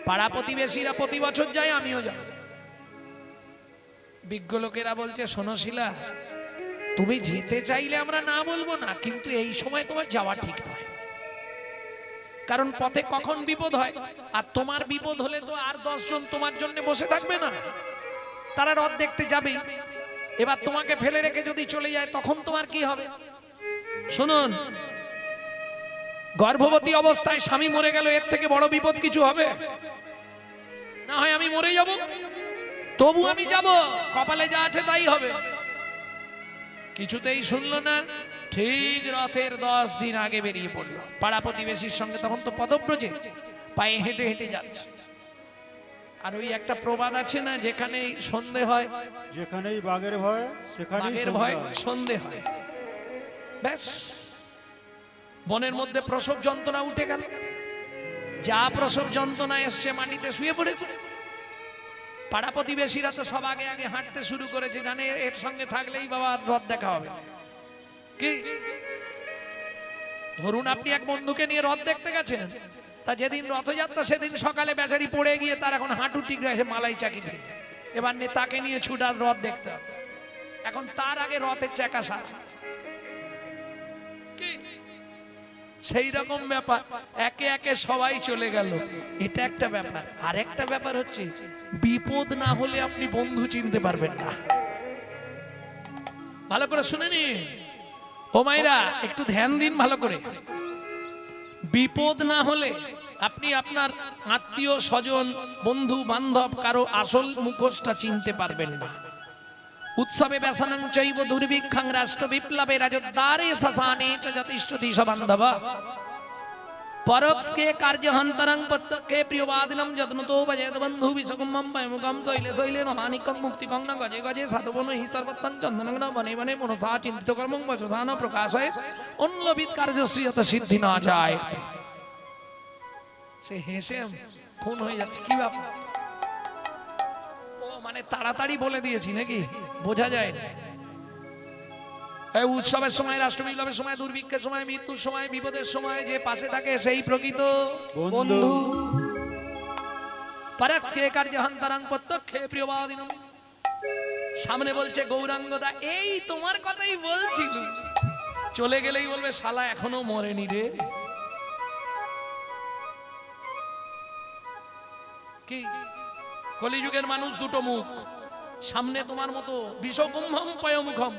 পাড়া প্রতিবেশীরা প্রতি বছর যায়, আমিও যাব। বিজ্ঞ লোকেরা বলছে শোনো শিলা, তুমি যেতে চাইলে আমরা না বলবো না, কিন্তু এই সময় তোমার যাওয়া ঠিক নয়। কারণ পথে কখন বিপদ হয়, আর তোমার বিপদ হলে তো আর 10 জন তোমার জন্য বসে থাকবে না, তারা রথ দেখতে যাবে। এবার তোমাকে ফেলে রেখে যদি চলে যায় তখন তোমার কি হবে? শুনুন, গর্ভবতী অবস্থায় স্বামী মরে গেল, এর থেকে বড় বিপদ কিছু হবে? না হয় আমি মরে যাব, তবু আমি যাব, কপালে যা আছে তাই হবে। কিছুতেই শুনলো না, ঠিক রথের 10 দিন আগে বেরিয়ে পড়লো। পাড়া প্রতিবেশীর সঙ্গে তখন তো পদব্রজে পায়ে হেঁটে হেঁটে যাচ্ছে। আর ওই একটা প্রবাদ আছে না, যেখানেই সন্ধে হয়, যেখানেই বাঘের ভয় সেখানেই বাঘের ভয় সন্ধে হয়। ব্যাস, বনের মধ্যে প্রসব যন্ত্রণা উঠে গেল। যা প্রসব যন্ত্রণা এসছে মাটিতে শুয়ে পড়েছে। পাড়া প্রতিবেশীরা তো সব আগে আগে হাঁটতে শুরু করেছে, জানে এর সঙ্গে থাকলেই বাবা রথ দেখা হবে। কি ধরুন আপনি এক বন্ধুকে নিয়ে রথ দেখতে গেছেন, তা যেদিন রথযাত্রা সেদিন সকালে বেচারি পড়ে গিয়ে তার এখন হাঁটু ঠিক রয়েছে, মালাই চাকি নেই। এবার তাকে নিয়ে ছুটার রথ দেখতে হবে। এখন তার আগে রথের চাকা সার, সেই রকম ব্যাপার, একে একে সবাই চলে গেল, এটা একটা ব্যাপার। আর একটা ব্যাপার হচ্ছে বিপদ না হলে আপনি বন্ধু চিনতে পারবেন না। ভালো করে শুনে নিন ও মাইরা, একটু ধ্যান দিন ভালো করে। বিপদ না হলে আপনি আপনার আত্মীয় স্বজন বন্ধু বান্ধব কারো আসল মুখোশটা চিনতে পারবেন না। উৎসবে ব্যসনং চৈব দুর্ভিক্ষং রাষ্ট্র বিপ্লবে রাজদ্বারে শ্মশানে চ যতিষ্ঠতি সবান্ধব পরোক্ষে কার্যহন্তরং প্রত্যক্ষে প্রিয়বাদিনম যত্নতো ভজেত বন্ধু বিশ্বকুম্ভম বয়মুখম শৈলে শৈলে নমানিকং মুক্তিকং ন গজে গজে সাধবন হি সর্বত্তং চন্দনং ন বনে বনে মনসা চিন্তিত কর্মং বচসা ন প্রকাশয়ে অন্যবিদ কার্যস্য যত সিদ্ধি না যায়। সে হেসে খুন হয়ে যাচ্ছে, কি ব্যাপার? ও মানে তাড়াতাড়ি বলে দিয়েছি নাকি, বোঝা যায় না। এই উৎসবের সময়, রাষ্ট্র বিপ্লবের সময়, দুর্ভিক্ষের সময়, মৃত্যুর সময়, বিপদের সময় যে পাশে থাকে সেই প্রকৃত বন্ধু। পরোক্ষে কার্যহন্তরং প্রত্যক্ষে প্রিয়বাদিনম। সামনে বলছে গৌরাঙ্গদা, এই তোমার কথাই বলছিল, চলে গেলেই বলবে শালা এখনো মরেনি রে। কি কলিযুগের মানুষ দুটো মুখ, সামনে তোমার মতো বিষকুম্ভম পয়মুখম,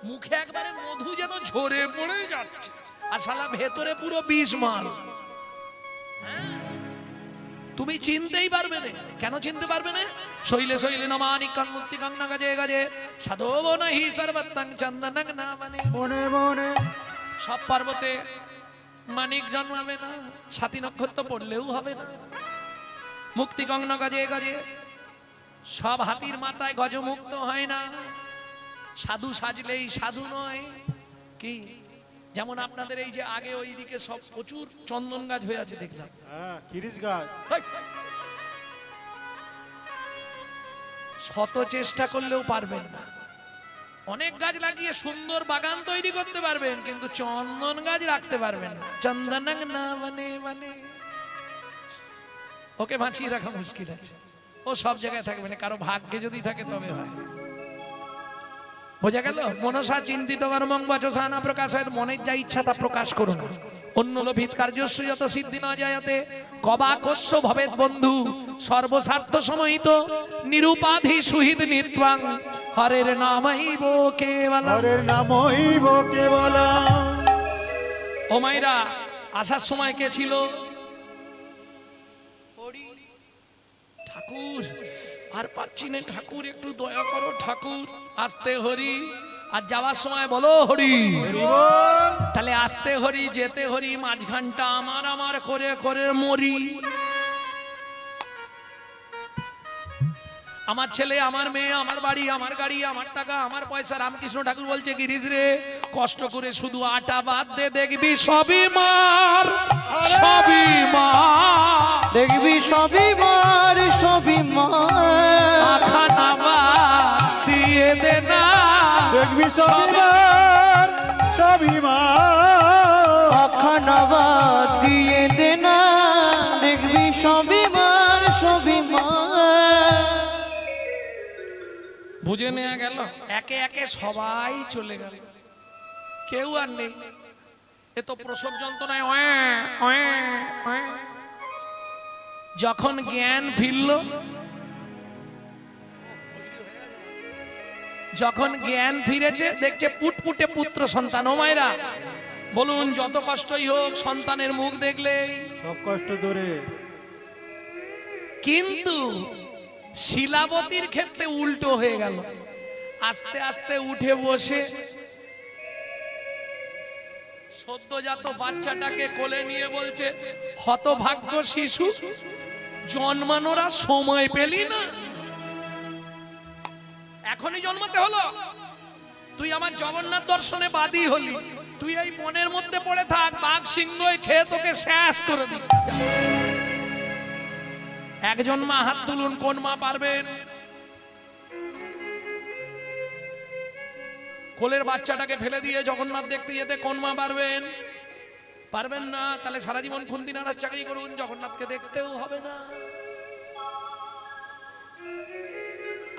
মুখে একবারে মধু যেন ঝরে পড়ে যাচ্ছে, আর শালা ভেতরে পুরো বিষ মাল। তুমি চিনতেই পারবে না। কেন চিনতে পারবে না? শৈলে শৈলে নমানিকং মুক্তিকং ন গজে গজে সাধবন হি সর্বত্তং চন্দনং না বনে বনে বনে সব পর্বতে মানিক জন্মাবে না, সাতী নক্ষত্র পড়লেও হবে না। মুক্তিকং ন গজে গজে, সব হাতির মাথায় গজমুক্ত হয় না। সাধু সাজলেই সাধু নয়। কি যেমন আপনাদের এই যে আগে ওইদিকে সব প্রচুর চন্দন গাছ হয়ে আছে দেখলাম, হ্যাঁ খিরিস গাছ। শত চেষ্টা করলেও পারবেন না। অনেক গাছ লাগিয়ে সুন্দর বাগান তৈরি করতে পারবেন, কিন্তু চন্দন গাছ রাখতে পারবেন না। চন্দনং না মানে মানে ওকে বাঁচিয়ে রাখা মুশকিল আছে। ও সব জায়গায় থাকবে না, কারো ভাগ্যে যদি থাকে তবে হয়। বোঝা গেল? মনসা চিন্তিত কর্মং বচসা না প্রকাশয়েৎ, মনের যা ইচ্ছা তা প্রকাশ করো না। অন্য লোভিত কার্যস্য যত সিদ্ধি না যায়তে কবাকস্য ভবেৎ বন্ধু সর্বস্বার্থ সমহিত নিরুপাধি সুহৃদ নিত্বাং হরের নামৈব কেবলম। হরের নামইব কেবলম। ও মাইরা, আসার সময় কে ছিল? ঠাকুর। আর পাচ্ছি না ঠাকুর, একটু দয়া করো ঠাকুর। আসতে হরি, আর যাওয়ার সময় বলো হরি। তাহলে আসতে হরি, যেতে হরি, মাঝখানটা আমার আমার করে করে মরি। আমার ছেলে, আমার মেয়ে, আমার বাড়ি, আমার গাড়ি, আমার টাকা, আমার পয়সা। রামকৃষ্ণ ঠাকুর বলছে, গিরিশ রে কষ্ট করে শুধু আটা বাদ দে, দেখবি সবই মার, সবই মার, দেখবি সবই মার, সবই মার। খানা বাদ দিয়ে দে না, দেখবি সবই মার, সবই মার। আখানাবা দিয়ে দে না, দেখবি সবই মার, সবই মার। বুঝে নেওয়া গেল? একে একে সবাই চলে গেল, কেউ আর নেই। এ তো প্রসব যন্ত্রণায় যখন জ্ঞান ফিরল, যখন জ্ঞান ফিরেছে, দেখছে পুটপুটে পুত্র সন্তান। ও মায়েরা বলুন, যত কষ্টই হোক সন্তানের মুখ দেখলেই সব কষ্ট দূরে। কিন্তু শিলাবতীর ক্ষেত্রে উল্টো হয়ে গেল। আস্তে আস্তে উঠে বসে সদ্যজাত বাচ্চাটাকে কোলে নিয়ে বলছে, হতভাগ্য শিশু, জন্মানোরা সময় পেলি না, এখনই জন্মাতে হলো। তুই আমার জগন্নাথ দর্শনে বাদী হলি, তুই এই মনের মধ্যে পড়ে থাক, বাঘ সিংহ খেয়ে তোকে শেষ করে দিচ্ছে। একজন মা হাত তুলুন, কোন মা পারবেন? কোলের বাচ্চাটাকে ফেলে দিয়ে জগন্নাথ দেখতে যেতে কোন মা পারবেন? পারবেন না। তাহলে সারা জীবন খুন্তি নাড়ার চাকরি করুন, জগন্নাথকে দেখতেও হবে না।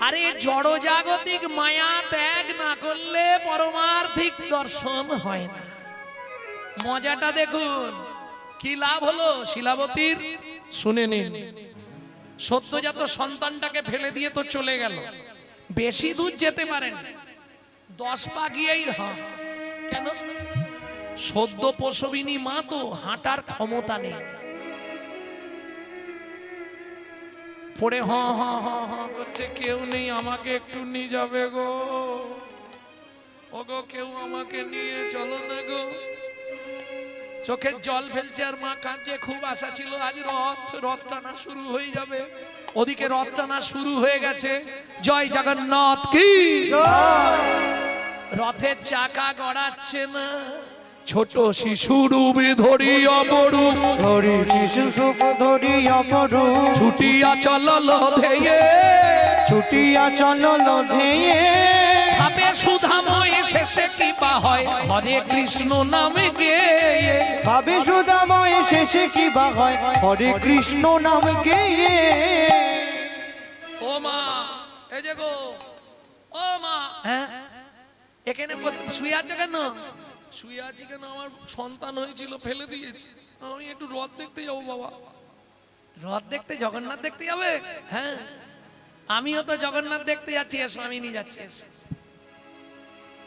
আরে জড় জাগতিক মায়া ত্যাগ না করলে পরমার্থিক দর্শন হয় না। মজাটা দেখুন কি লাভ হলো শিলাবতীর, শুনে নিন। সদ্যজাত সন্তানটাকে ফেলে দিয়ে তো চলে গেল, বেশি দূর যেতে পারেন, 10 পা গিয়েই কেন, সদ্য প্রসবিনী মা তো হাঁটার ক্ষমতা নেই, পড়ে হ হ হ হ করছে, কেউ নেই আমাকে একটু নিয়ে যাবে গো, ওগো কেউ আমাকে নিয়ে চলো না গো। চোখের জল ফেলছে আর মা কাঁদছে, খুব আশা ছিল আজ রথ টানা শুরু হয়ে যাবে, ওদিকে রথ টানা শুরু হয়ে গেছে। জয় জগন্নাথ কি, রথের চাকা গড়াচ্ছে না, ছোট শিশুর ধরি অপরু, ধরি শিশু সুখ ধরি অপরু, ছুটিয়া চলল ধেয়ে, ছুটিয়া চলল ধেয়ে, ভাবে সুধাময় শেষে কৃপা হয়, হরে কৃষ্ণ নামে গেয়ে, ভাবে সুদাময় শেষে কি বা হয়, হরে কৃষ্ণ নাম গেয়ে। ও মা এই যে গো, ও মা, হ্যাঁ এখানে শুয়ে আছে কেন, শুয়ে আছি কেন, আমার সন্তান হয়েছিল ফেলে দিয়েছি, আমি একটু রথ দেখতে যাবো বাবা। রথ দেখতে, জগন্নাথ দেখতে যাবে, হ্যাঁ আমিও তো জগন্নাথ দেখতে যাচ্ছি, এসো আমি নিয়ে যাচ্ছি, এসো।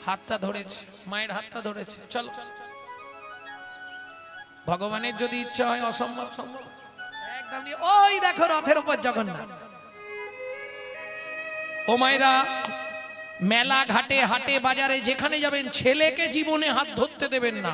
হাতটা ধরেছে, মায়ের হাতটা ধরেছে, চলো। ভগবানের যদি ইচ্ছা হয় অসম্ভব সম্ভব, একদম নিয়ে, ওই দেখো রথের উপর জগন্নাথ। ও মায়েরা, মেলা ঘাটে হাটে বাজারে যেখানে যাবেন ছেলেকে জীবনে হাত ধরতে দেবেন না।